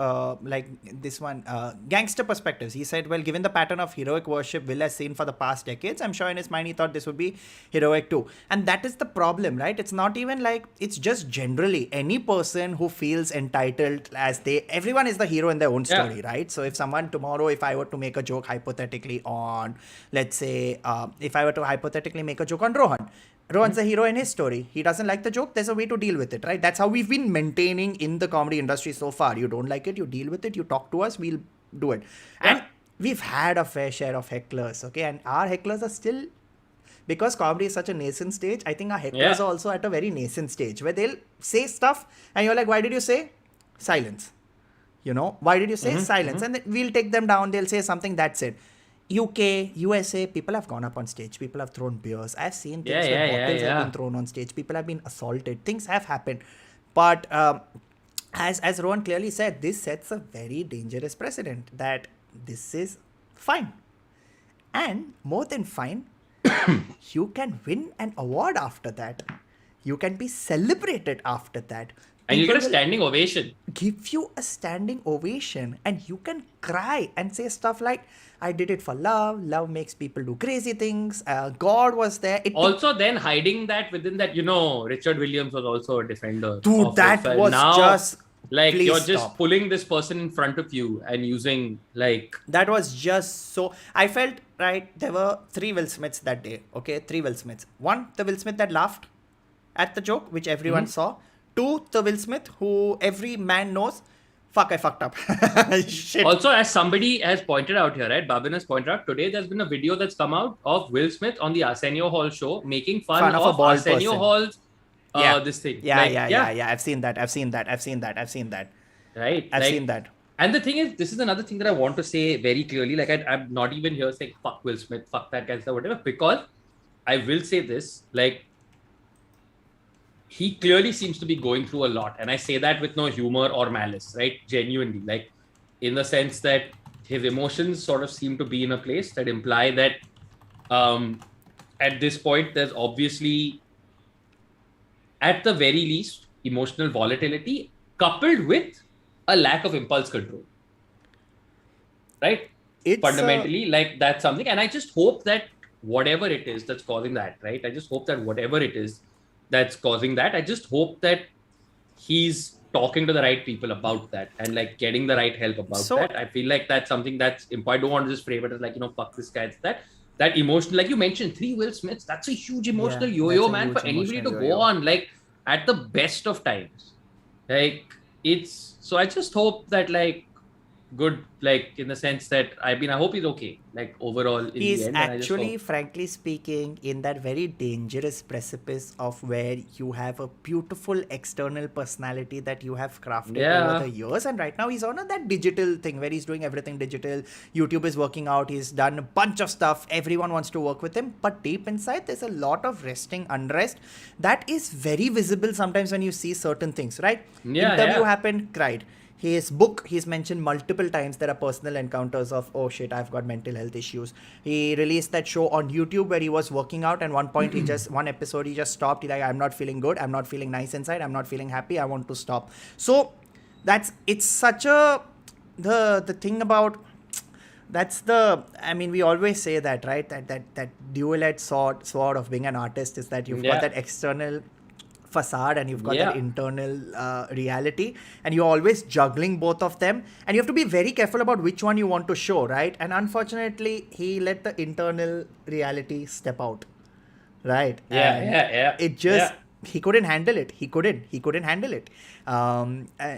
this one, gangster perspectives. He said, well, given the pattern of heroic worship Will has seen for the past decades, I'm sure in his mind he thought this would be heroic too. And that is the problem, right? It's not even it's just generally any person who feels entitled everyone is the hero in their own story, right? So if someone tomorrow, if I were to make a joke hypothetically on, let's say, if I were to hypothetically make a joke on Rohan's the hero in his story. He doesn't like the joke. There's a way to deal with it, right? That's how we've been maintaining in the comedy industry so far. You don't like it, you deal with it, you talk to us, we'll do it. Yeah. And we've had a fair share of hecklers, okay? And our hecklers are still, because comedy is such a nascent stage, I think our hecklers are also at a very nascent stage where they'll say stuff and you're like, why did you say? Silence. Why did you say? Silence. And then we'll take them down. They'll say something, that's it. UK, USA, people have gone up on stage. People have thrown beers. I've seen things where bottles have been thrown on stage. People have been assaulted. Things have happened. But as Rohan clearly said, this sets a very dangerous precedent that this is fine. And more than fine, you can win an award after that. You can be celebrated after that. And you get a standing ovation. Give you a standing ovation. And you can cry and say stuff like, I did it for love. Love makes people do crazy things. God was there. Then hiding that within that, Richard Williams was also a defender. Dude, that was now, just... you're just pulling this person in front of you and using That was just so... I felt, right, there were 3 Will Smiths that day. Okay, 3 Will Smiths. 1, the Will Smith that laughed at the joke, which everyone saw. 2, the Will Smith who every man knows, fuck, I fucked up. Shit. Also, as somebody has pointed out here, right, Babin has pointed out, today there's been a video that's come out of Will Smith on the Arsenio Hall show making fun of Arsenio Hall's this thing. Yeah. I've seen that. Right. I've seen that. And the thing is, this is another thing that I want to say very clearly. I'm not even here saying fuck Will Smith, fuck that guy, whatever, because I will say this, he clearly seems to be going through a lot. And I say that with no humor or malice, right? Genuinely, in the sense that his emotions sort of seem to be in a place that imply that at this point, there's obviously, at the very least, emotional volatility coupled with a lack of impulse control. Right? Fundamentally, that's something. And I just hope that whatever it is that's causing that, right? I just hope that whatever it is that's causing that, I just hope that he's talking to the right people about that and getting the right help about that. I feel like that's something that's important. I don't want to just frame it as fuck this guy. It's that emotional, like you mentioned, 3 Will Smiths, that's a huge emotional yo-yo, man, for anybody to go on. at the best of times. Like, it's, so I just hope that, like, good, like, in the sense that, I mean, I hope he's okay, like, overall in He's the end. actually, frankly speaking, in that very dangerous precipice of where you have a beautiful external personality that you have crafted over the years, and right now he's on that digital thing where he's doing everything digital. YouTube is working out, he's done a bunch of stuff, everyone wants to work with him, but deep inside there's a lot of resting unrest that is very visible sometimes when you see certain things, right? Interview happened, cried. His book, he's mentioned multiple times there are personal encounters of, oh shit, I've got mental health issues. He released that show on YouTube where he was working out, and one point one episode he just stopped. He's like, I'm not feeling good, I'm not feeling nice inside, I'm not feeling happy, I want to stop. So it's such a, the thing about, I mean, we always say that, right? That dual-edged sword of being an artist is that you've got that external facade and you've got that internal reality, and you're always juggling both of them, and you have to be very careful about which one you want to show, right? And unfortunately he let the internal reality step out, right? It just he couldn't handle it. He couldn't handle it.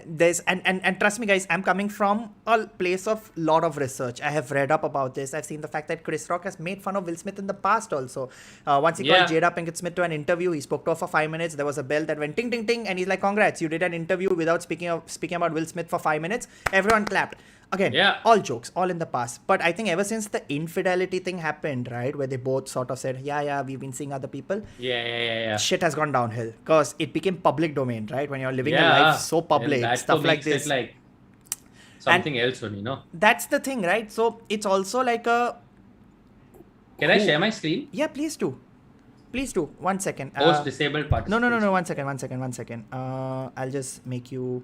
There's and trust me guys, I'm coming from a place of lot of research. I have read up about this. I've seen the fact that Chris Rock has made fun of Will Smith in the past also. Once he called Jada Pinkett Smith to an interview, he spoke to her for 5 minutes. There was a bell that went ting ting ting, and he's like, congrats, you did an interview without speaking about Will Smith for 5 minutes. Everyone clapped. Again, all jokes, all in the past. But I think ever since the infidelity thing happened, right, where they both sort of said, we've been seeing other people. Shit has gone downhill because it became public domain, right? When you're living a life so public, stuff like this. Like something else only, no? That's the thing, right? So it's also like a... Can I share my screen? Yeah, please do. Please do. 1 second. Post disabled participants. No. 1 second. I'll just make you...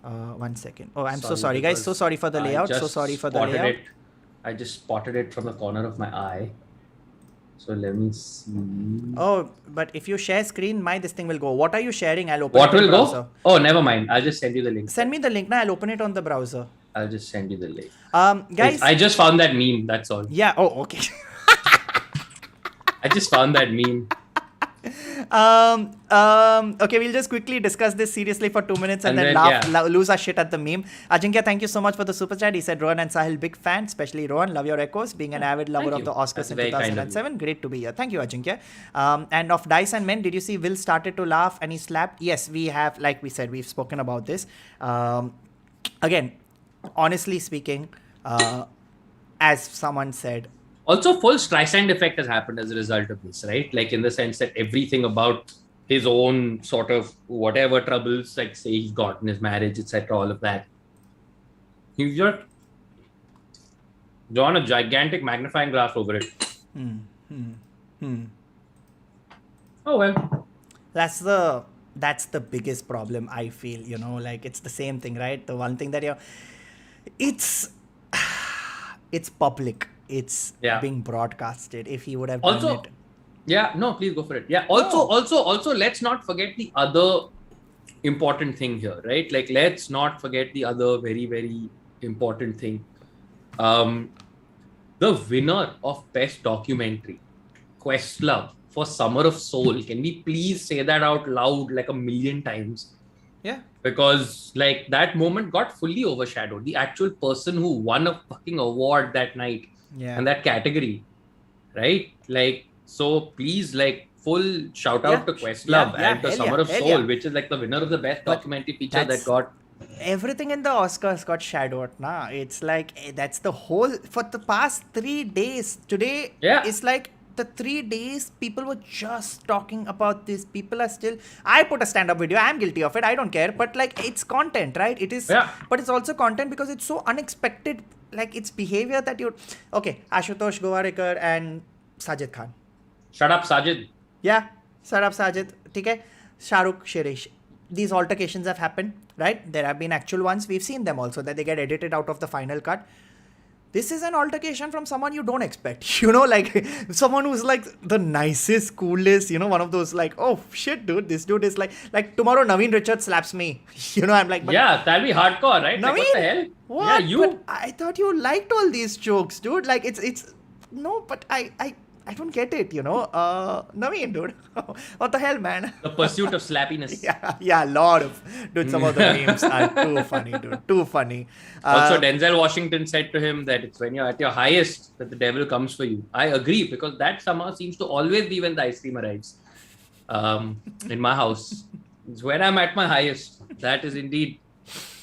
1 second. Oh, I'm so sorry, guys. So sorry for the layout. I just spotted it from the corner of my eye. So let me see. Oh, but if you share screen, this thing will go. What are you sharing? I'll open it on the browser. Go? Oh, never mind. I'll just send you the link. Send me the link now. I'll open it on the browser. I'll just send you the link. Guys. I just found that meme. That's all. Yeah. Oh, okay. I just found that meme. Okay, we'll just quickly discuss this seriously for 2 minutes and then lose our shit at the meme. Ajinkya, thank you so much for the super chat. He said, Rohan and Sahil, big fan, especially Rohan. Love your echoes. Being an avid lover of the Oscars in 2007. Great to be here. Thank you, Ajinkya. And of Dice and Men, did you see Will started to laugh and he slapped? Yes, we have. Like we said, we've spoken about this. Again, honestly speaking, as someone said, also, full Streisand effect has happened as a result of this, right? Like, in the sense that everything about his own sort of whatever troubles, like, say he's got in his marriage, etc., all of that. He's just drawn a gigantic magnifying glass over it. Oh, well. That's the biggest problem, I feel, like, it's the same thing, right? The one thing that it's public. It's being broadcasted. If he would have done it. Yeah, no, please go for it. Yeah. Also, let's not forget the other important thing here, right? Like, let's not forget the other very, very important thing. The winner of Best Documentary, Questlove for Summer of Soul. Can we please say that out loud like a million times? Yeah. Because, like, that moment got fully overshadowed. The actual person who won a fucking award that night. And that category, right? Like, so please, like, full shout out to Questlove and to Summer of Soul, which is like the winner of the best documentary feature that got... Everything in the Oscars got shadowed. It's like, that's the whole... For the past 3 days, today, it's like the 3 days, people were just talking about this. People are still... I put a stand-up video. I'm guilty of it. I don't care. But, like, it's content, right? It is... But it's also content because it's so unexpected. Like, it's behavior that you... Okay, Ashutosh Gowarikar and Sajid Khan. Shut up, Sajid. Yeah, shut up, Sajid. Okay? Shahrukh, Shirish. These altercations have happened, right? There have been actual ones. We've seen them also, that they get edited out of the final cut. This is an altercation from someone you don't expect. Like, someone who's, like, the nicest, coolest, one of those, like, oh, shit, dude, this dude is like tomorrow Naveen Richards slaps me. I'm like... Yeah, that'll be hardcore, right? Naveen? Like, what the hell? What? Yeah, you... But I thought you liked all these jokes, dude. Like, it's... No, but I I don't get it, Naveen, dude. What the hell, man? The pursuit of slappiness. Yeah, a lot of. Dude, some of the memes are too funny, dude. Too funny. Also, Denzel Washington said to him that it's when you're at your highest that the devil comes for you. I agree, because that somehow seems to always be when the ice cream arrives. In my house. It's when I'm at my highest. That is indeed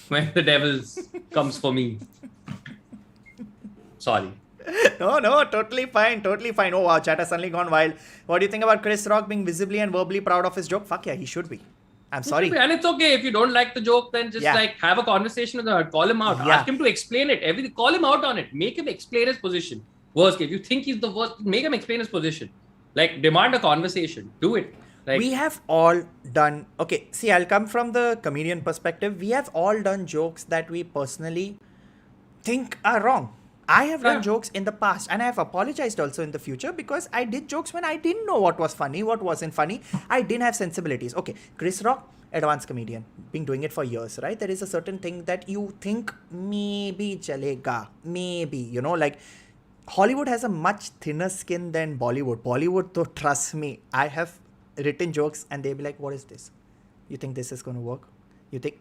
when the devil comes for me. Sorry. No, totally fine. Oh wow, chat has suddenly gone wild. What do you think about Chris Rock being visibly and verbally proud of his joke? Fuck yeah, he should be. I'm sorry. And it's okay if you don't like the joke, then just have a conversation with him, call him out, ask him to explain it. Everything, call him out on it, make him explain his position. Worst case, if you think he's the worst, make him explain his position. Like, demand a conversation. Do it. Like, we have all done. Okay, see, I'll come from the comedian perspective. We have all done jokes that we personally think are wrong. I have done jokes in the past, and I have apologized also in the future, because I did jokes when I didn't know what was funny, what wasn't funny. I didn't have sensibilities. Okay, Chris Rock, advanced comedian, been doing it for years, right? There is a certain thing that you think maybe chalega, maybe, like Hollywood has a much thinner skin than Bollywood. Bollywood, though, trust me, I have written jokes and they'll be like, what is this? You think this is going to work? You think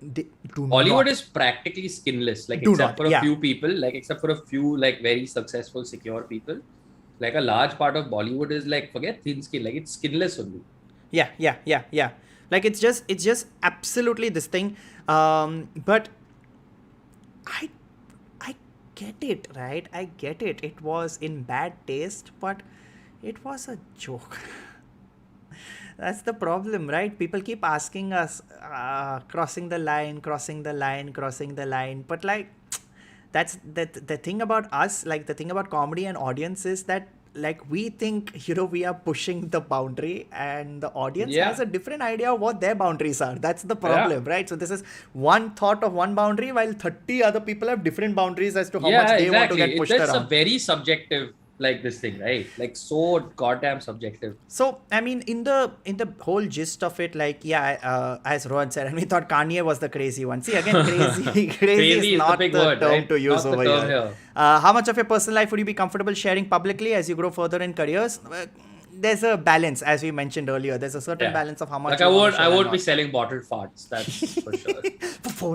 Hollywood is practically skinless, like except for a few people, like except for a few like very successful, secure people. Like a large part of Bollywood is like, forget thin skin, like it's skinless only. Yeah. Like it's just absolutely this thing. But I get it, right? I get it. It was in bad taste, but it was a joke. That's the problem, right? People keep asking us, crossing the line. But like, that's the thing about us, like the thing about comedy and audience is that, like, we think, we are pushing the boundary, and the audience has a different idea of what their boundaries are. That's the problem, right? So this is one thought of one boundary, while 30 other people have different boundaries as to how much they want to get pushed around. It's a very subjective, like, this thing, right? Like, so goddamn subjective. So I mean, in the whole gist of it, like, as Rohan said, and we thought Kanye was the crazy one. See, again, crazy is not the term right? to use over here. How much of your personal life would you be comfortable sharing publicly as you grow further in careers? There's a balance, as we mentioned earlier. There's a certain balance of how much. Like, I won't be selling bottled farts. That's for sure.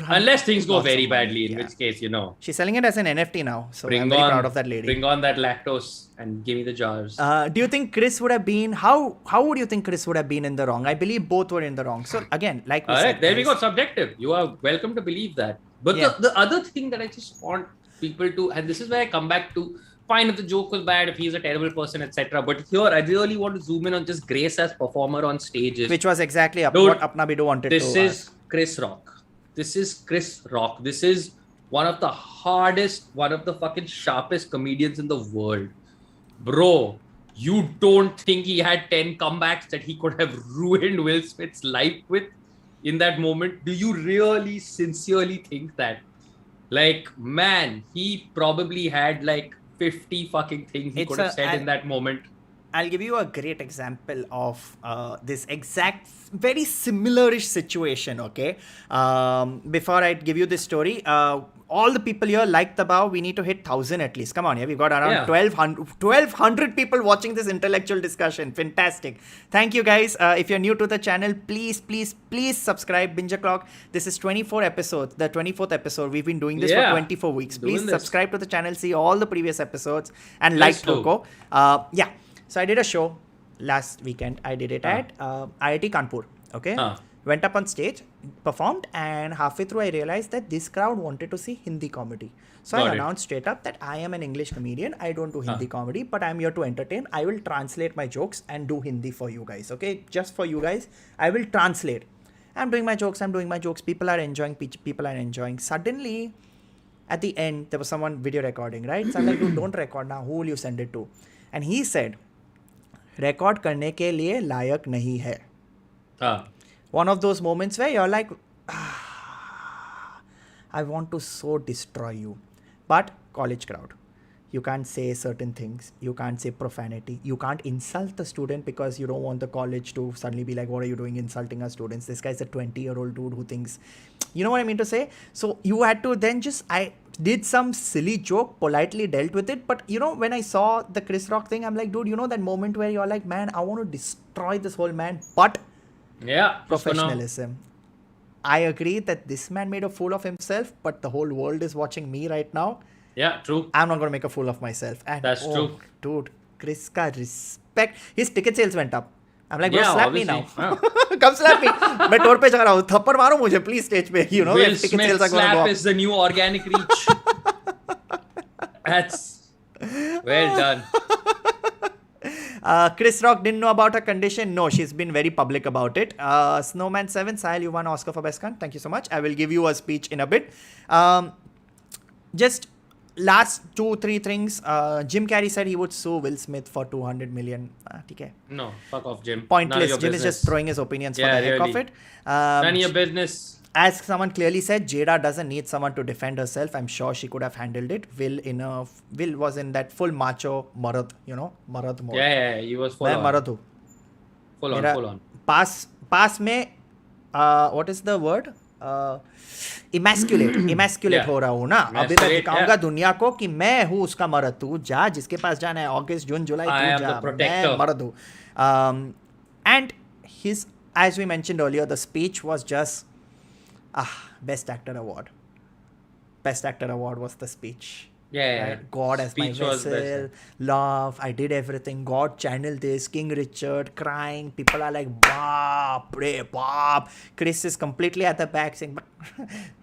Unless things go very badly, in which case, She's selling it as an NFT now, so I'm very proud of that lady. Bring on that lactose and give me the jars. Do you think Chris would have been? How would you think Chris would have been in the wrong? I believe both were in the wrong. So again, like we said, there we go. Subjective. You are welcome to believe that. But the other thing that I just want people to, and this is where I come back to. Fine if the joke was bad, if he's a terrible person, etc. But here, I really want to zoom in on just Grace as performer on stages. Which was exactly what Apna Bidu wanted to This is Chris Rock. This is one of the hardest, one of the fucking sharpest comedians in the world. Bro, you don't think he had 10 comebacks that he could have ruined Will Smith's life with in that moment? Do you really sincerely think that? Like, man, he probably had like 50 fucking things he could have said in that moment. I'll give you a great example of this exact, very similar-ish situation, okay? Before I give you this story, all the people here like the bow. We need to hit 1,000 at least. Come on, we've got around 1,200 people watching this intellectual discussion. Fantastic. Thank you, guys. If you're new to the channel, please subscribe. Binge-O-Clock. This is 24 episodes, the 24th episode. We've been doing this for 24 weeks. Please subscribe to the channel, see all the previous episodes, and like Loco. So I did a show last weekend. I did it at IIT Kanpur. Okay. Went up on stage, performed, and halfway through I realized that this crowd wanted to see Hindi comedy. So I announced straight up that I am an English comedian. I don't do Hindi comedy, but I'm here to entertain. I will translate my jokes and do Hindi for you guys. Okay, just for you guys, I will translate. I'm doing my jokes. People are enjoying. Suddenly, at the end, there was someone video recording, right? So I'm like, dude, don't record now. Who will you send it to? And he said, record करने के लिए लायक नहीं है. One of those moments where you're like, I want to so destroy you. But college crowd, you can't say certain things. You can't say profanity. You can't insult the student because you don't want the college to suddenly be like, what are you doing insulting our students? This guy's a 20-year-old dude who thinks, You know what I mean to say? So you had to then I did some silly joke, politely dealt with it. But you know, when I saw the Chris Rock thing, I'm like, dude, you know that moment where you're like, man, I want to destroy this whole man. But yeah, professionalism. I agree that this man made a fool of himself, but the whole world is watching me right now. Yeah, true. I'm not going to make a fool of myself. And that's true. Dude, Chris ka respect. His ticket sales went up. I'm like, bro, slap me now. Come slap me. मैं टोर पे जा रहा हूँ. थप्पड़ मारो मुझे, please, stage पे. You know, Will ticket Smith sales are going to go slap up. is the new organic reach. That's well done. Chris Rock didn't know about her condition. No, she's been very public about it. Snowman 7, Sahil, you won Oscar for Best Cunt. Thank you so much. I will give you a speech in a bit. Just last 2-3 things. Jim Carrey said he would sue Will Smith for 200 million. Okay. No, fuck off, Jim. Pointless. Jim is just throwing his opinions for the heck of it. None of your business. As someone clearly said, Jada doesn't need someone to defend herself. I'm sure she could have handled it. Will was in that full macho marad, you know, marad mode. Yeah, he was full on. मैं मरद हूँ. Full on. पास में what is the word? Emasculate हो रहा हूँ ना. अभी मैं दिखाऊंगा दुनिया को कि मैं हूँ उसका मर्द. तू जा जिसके पास जाना है अगस्त जून जुलाई तू जा. मैं मर्द हूँ. And as we mentioned earlier, the speech was just Best Actor Award. Best Actor Award was the speech. Yeah. Right? God as my vessel, love, I did everything. God channeled this. King Richard crying. People are like, Baap, re, Baap. Chris is completely at the back saying,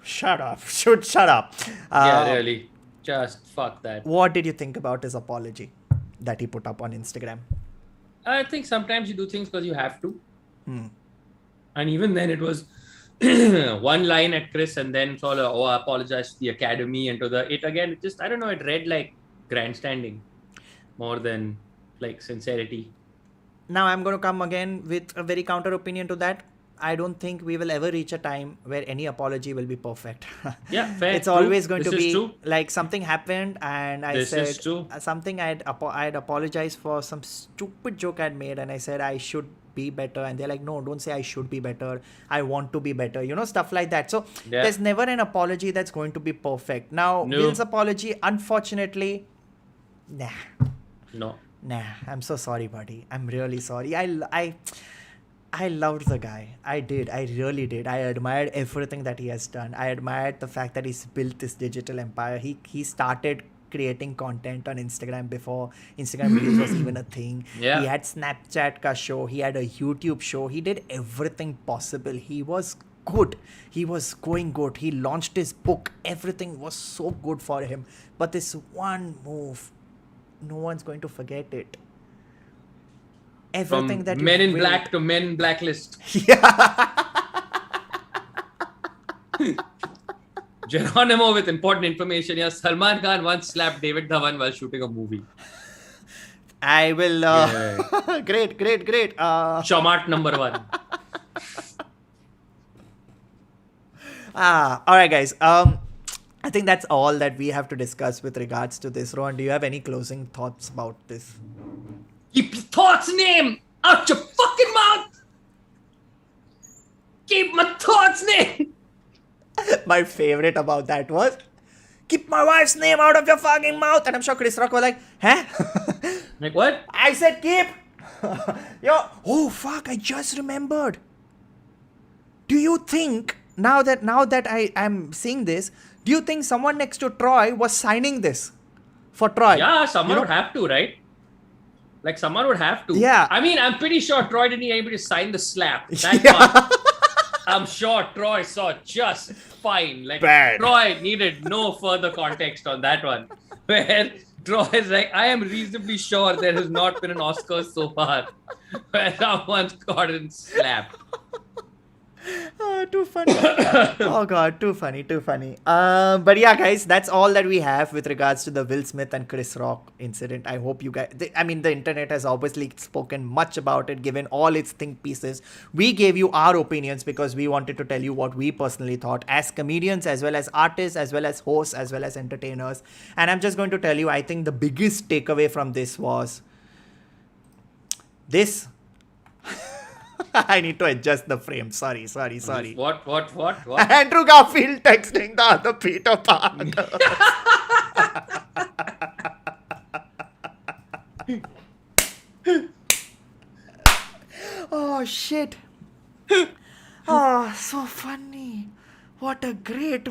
shut up. Shut up. Yeah, really. Just fuck that. What did you think about his apology that he put up on Instagram? I think sometimes you do things because you have to. And even then it was one line at Chris and then sort of, I apologize to the Academy and to it again. It just, I don't know, it read like grandstanding more than like sincerity. Now I'm going to come again with a very counter opinion to that. I don't think we will ever reach a time where any apology will be perfect. Yeah, fair. It's always going to be like something happened and I said something I'd apologized for some stupid joke I'd made and I said I should be better and they're like, no, don't say I should be better. I want to be better. You know, stuff like that. So there's never an apology that's going to be perfect. Now, Will's apology, unfortunately, nah, I'm so sorry, buddy. I'm really sorry. I loved the guy. I did. I really did. I admired everything that he has done. I admired the fact that he's built this digital empire. He started creating content on Instagram before Instagram Reels was even a thing. Yeah. He had Snapchat ka show. He had a YouTube show. He did everything possible. He was good. He was going good. He launched his book. Everything was so good for him. But this one move, no one's going to forget it. Everything From that Men in Black to Men in Blacklist. Yeah. Geronimo with important information. Yeah, Salman Khan once slapped David Dhawan while shooting a movie. I will. Great. Chomart number 1. All right, guys. I think that's all that we have to discuss with regards to this. Rohan, do you have any closing thoughts about this? Keep your thoughts' name out your fucking mouth. Keep my thoughts' name. My favorite about that was, keep my wife's name out of your fucking mouth. And I'm sure Chris Rock was like, huh? Like what? I said keep. Oh fuck, I just remembered. Do you think, now that I'm seeing this, do you think someone next to Troy was signing this for Troy? Yeah, someone would have to, right? Like someone would have to. Yeah. I mean, I'm pretty sure Troy didn't need anybody to sign the slap. That part, I'm sure Troy saw just fine. Like Bad. Troy needed no further context on that one. Where Troy is like, I am reasonably sure there has not been an Oscar so far where someone's gotten slapped. Too funny. Oh god, too funny. But yeah, guys, that's all that we have with regards to the Will Smith and Chris Rock incident. I hope you guys, the internet has obviously spoken much about it, given all its think pieces. We gave you our opinions because we wanted to tell you what we personally thought as comedians, as well as artists, as well as hosts, as well as entertainers. And I'm just going to tell you, I think the biggest takeaway from this was this. I need to adjust the frame. Sorry. What? Andrew Garfield texting the other Peter Parker. Oh, shit. Oh, so funny. What a great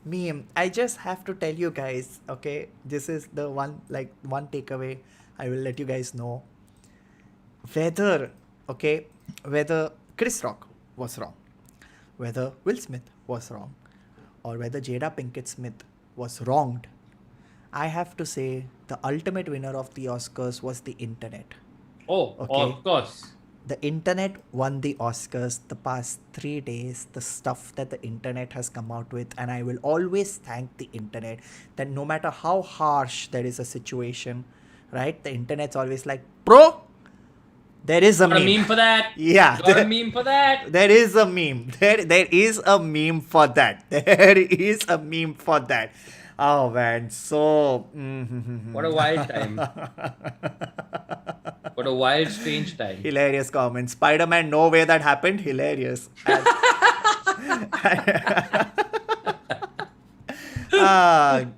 meme. I just have to tell you guys, okay? This is the one takeaway I will let you guys know. Whether Chris Rock was wrong, whether Will Smith was wrong, or whether Jada Pinkett Smith was wronged, I have to say the ultimate winner of the Oscars was the internet. Oh, okay. Of course. The internet won the Oscars the past 3 days, the stuff that the internet has come out with, and I will always thank the internet that no matter how harsh there is a situation, right, the internet's always like, bro, there is a meme for that. Yeah. Got a meme for that. There is a meme. There is a meme for that. There is a meme for that. Oh, man. So... What a wild time. What a wild, strange time. Hilarious comment. Spider-Man, no way that happened. Hilarious.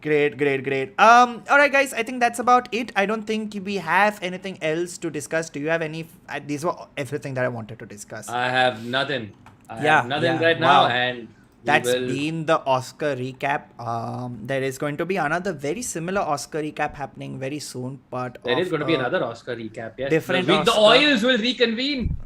Great. All right, guys. I think that's about it. I don't think we have anything else to discuss. Do you have any? These were everything that I wanted to discuss. I have nothing. I have nothing right now, and that's been the Oscar recap. There is going to be another very similar Oscar recap happening very soon, but there is going to be another Oscar recap. Yes, different. The oils will reconvene.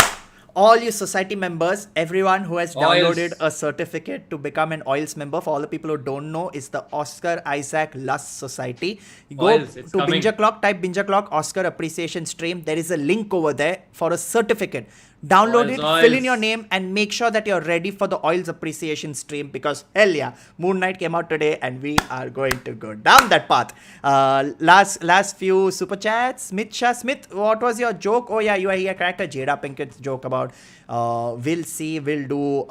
All you society members, everyone who has downloaded a certificate to become an OILS member, for all the people who don't know, is the Oscar Isaac Lust Society. You go to Binge-O-Clock, type Binge-O-Clock Oscar Appreciation Stream. There is a link over there for a certificate. Download it, fill in your name, and make sure that you're ready for the OILS Appreciation Stream, because hell yeah, Moon Knight came out today and we are going to go down that path. Last few super chats. Shah Smith, what was your joke? Oh yeah, you cracked a Jada Pinkett's joke about we'll see, we'll do.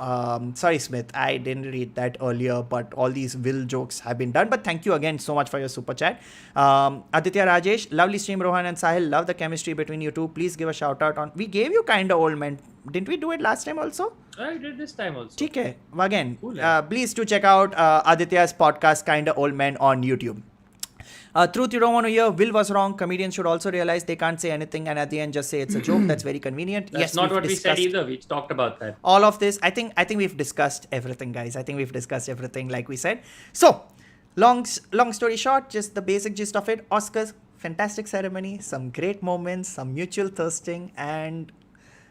Sorry Smith, I didn't read that earlier, but all these will jokes have been done. But thank you again so much for your super chat. Aditya Rajesh, lovely stream. Rohan and Sahil, love the chemistry between you two. Please give a shout out on. We gave you kinda old man. Didn't we do it last time also? I did this time also. Okay. Again, cool, please do check out Aditya's podcast, Kinda Old Man, on YouTube. Truth you don't want to hear. Will was wrong. Comedians should also realize they can't say anything and at the end just say it's a joke. That's very convenient. That's not what we said either. We talked about that. All of this. I think we've discussed everything, guys. I think we've discussed everything like we said. So, long story short, just the basic gist of it. Oscars, fantastic ceremony, some great moments, some mutual thirsting, and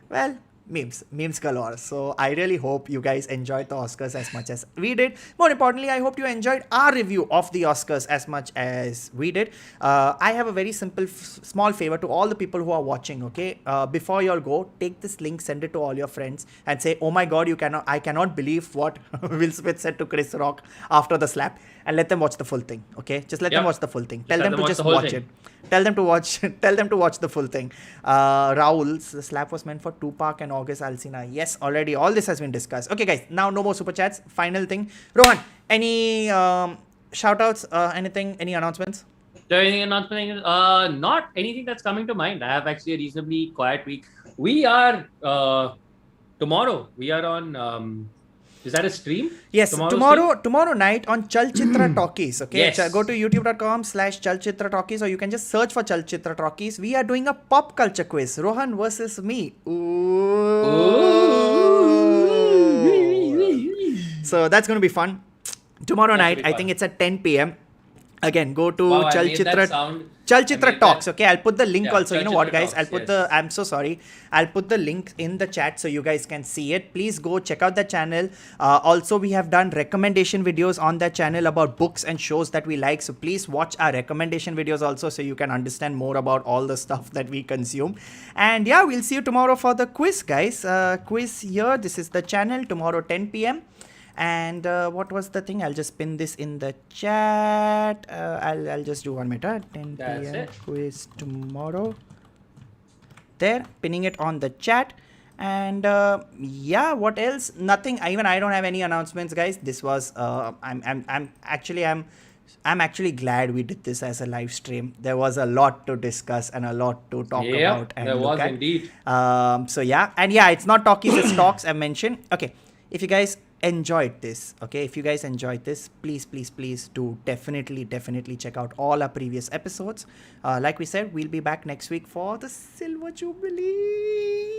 well, memes galore. So I really hope you guys enjoyed the Oscars as much as we did. More importantly, I hope you enjoyed our review of the Oscars as much as we did. I have a very simple small favor to all the people who are watching, okay? Before you all go, take this link, send it to all your friends and say, oh my god, I cannot believe what Will Smith said to Chris Rock after the slap, and let them watch the full thing, okay? Just let them watch the full thing. Tell them to just watch it. Tell them to watch the full thing. Raul's, the slap was meant for Tupac and August Alsina. Yes, already all this has been discussed. Okay, guys, now no more super chats. Final thing. Rohan, any shout outs, anything, any announcements? Anything announcement? Not anything that's coming to mind. I have actually a reasonably quiet week. We are tomorrow. We are on. Is that a stream? Yes, tomorrow night on Chalchitra Talkies. Okay, yes. Go to youtube.com/Chalchitra Talkies, or you can just search for Chalchitra Talkies. We are doing a pop culture quiz. Rohan versus me. Ooh. So that's going to be fun. Tomorrow night, I think it's at 10 p.m. Again, go to Chalchitra Talks. Okay, I'll put the link also. You know what, guys? I'm so sorry. I'll put the link in the chat so you guys can see it. Please go check out the channel. Also, we have done recommendation videos on that channel about books and shows that we like. So please watch our recommendation videos also so you can understand more about all the stuff that we consume. And yeah, we'll see you tomorrow for the quiz, guys. Quiz here. This is the channel. Tomorrow 10 p.m. And what was the thing? I'll just pin this in the chat. I'll just do 1 minute. 10 p.m. quiz tomorrow. There, pinning it on the chat. And yeah, what else? Nothing. Even I don't have any announcements, guys. This was I'm I'm actually glad we did this as a live stream. There was a lot to discuss and a lot to talk about and there look was at. Indeed. So yeah, and yeah, it's not talkies, it's talks. I mentioned. Okay, if you guys enjoyed this, please do definitely check out all our previous episodes. Like we said, we'll be back next week for the Silver Jubilee.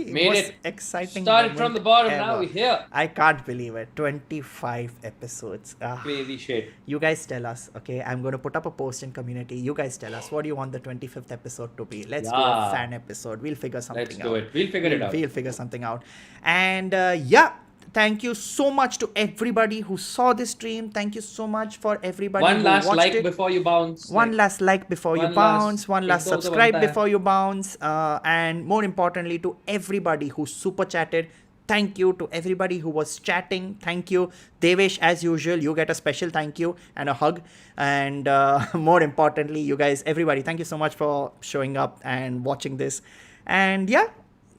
Made Most it. exciting. Started from the bottom. Ever. Now we're here. I can't believe it. 25 episodes. Crazy shit. You guys tell us, okay? I'm going to put up a post in community. You guys tell us, what do you want the 25th episode to be? Let's do a fan episode. We'll figure something out. Let's do it. We'll figure it out. We'll figure something out. And yeah, thank you so much to everybody who saw this stream. Thank you so much for everybody One who last watched like it. before you bounce. One last like before you bounce. One last subscribe before you bounce. And more importantly, to everybody who super chatted. Thank you to everybody who was chatting. Thank you. Devesh, as usual, you get a special thank you and a hug. And more importantly, you guys, everybody, thank you so much for showing up and watching this. And yeah,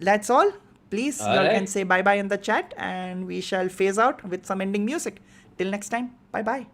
that's all. Please, you all can say bye-bye in the chat and we shall phase out with some ending music. Till next time, bye-bye.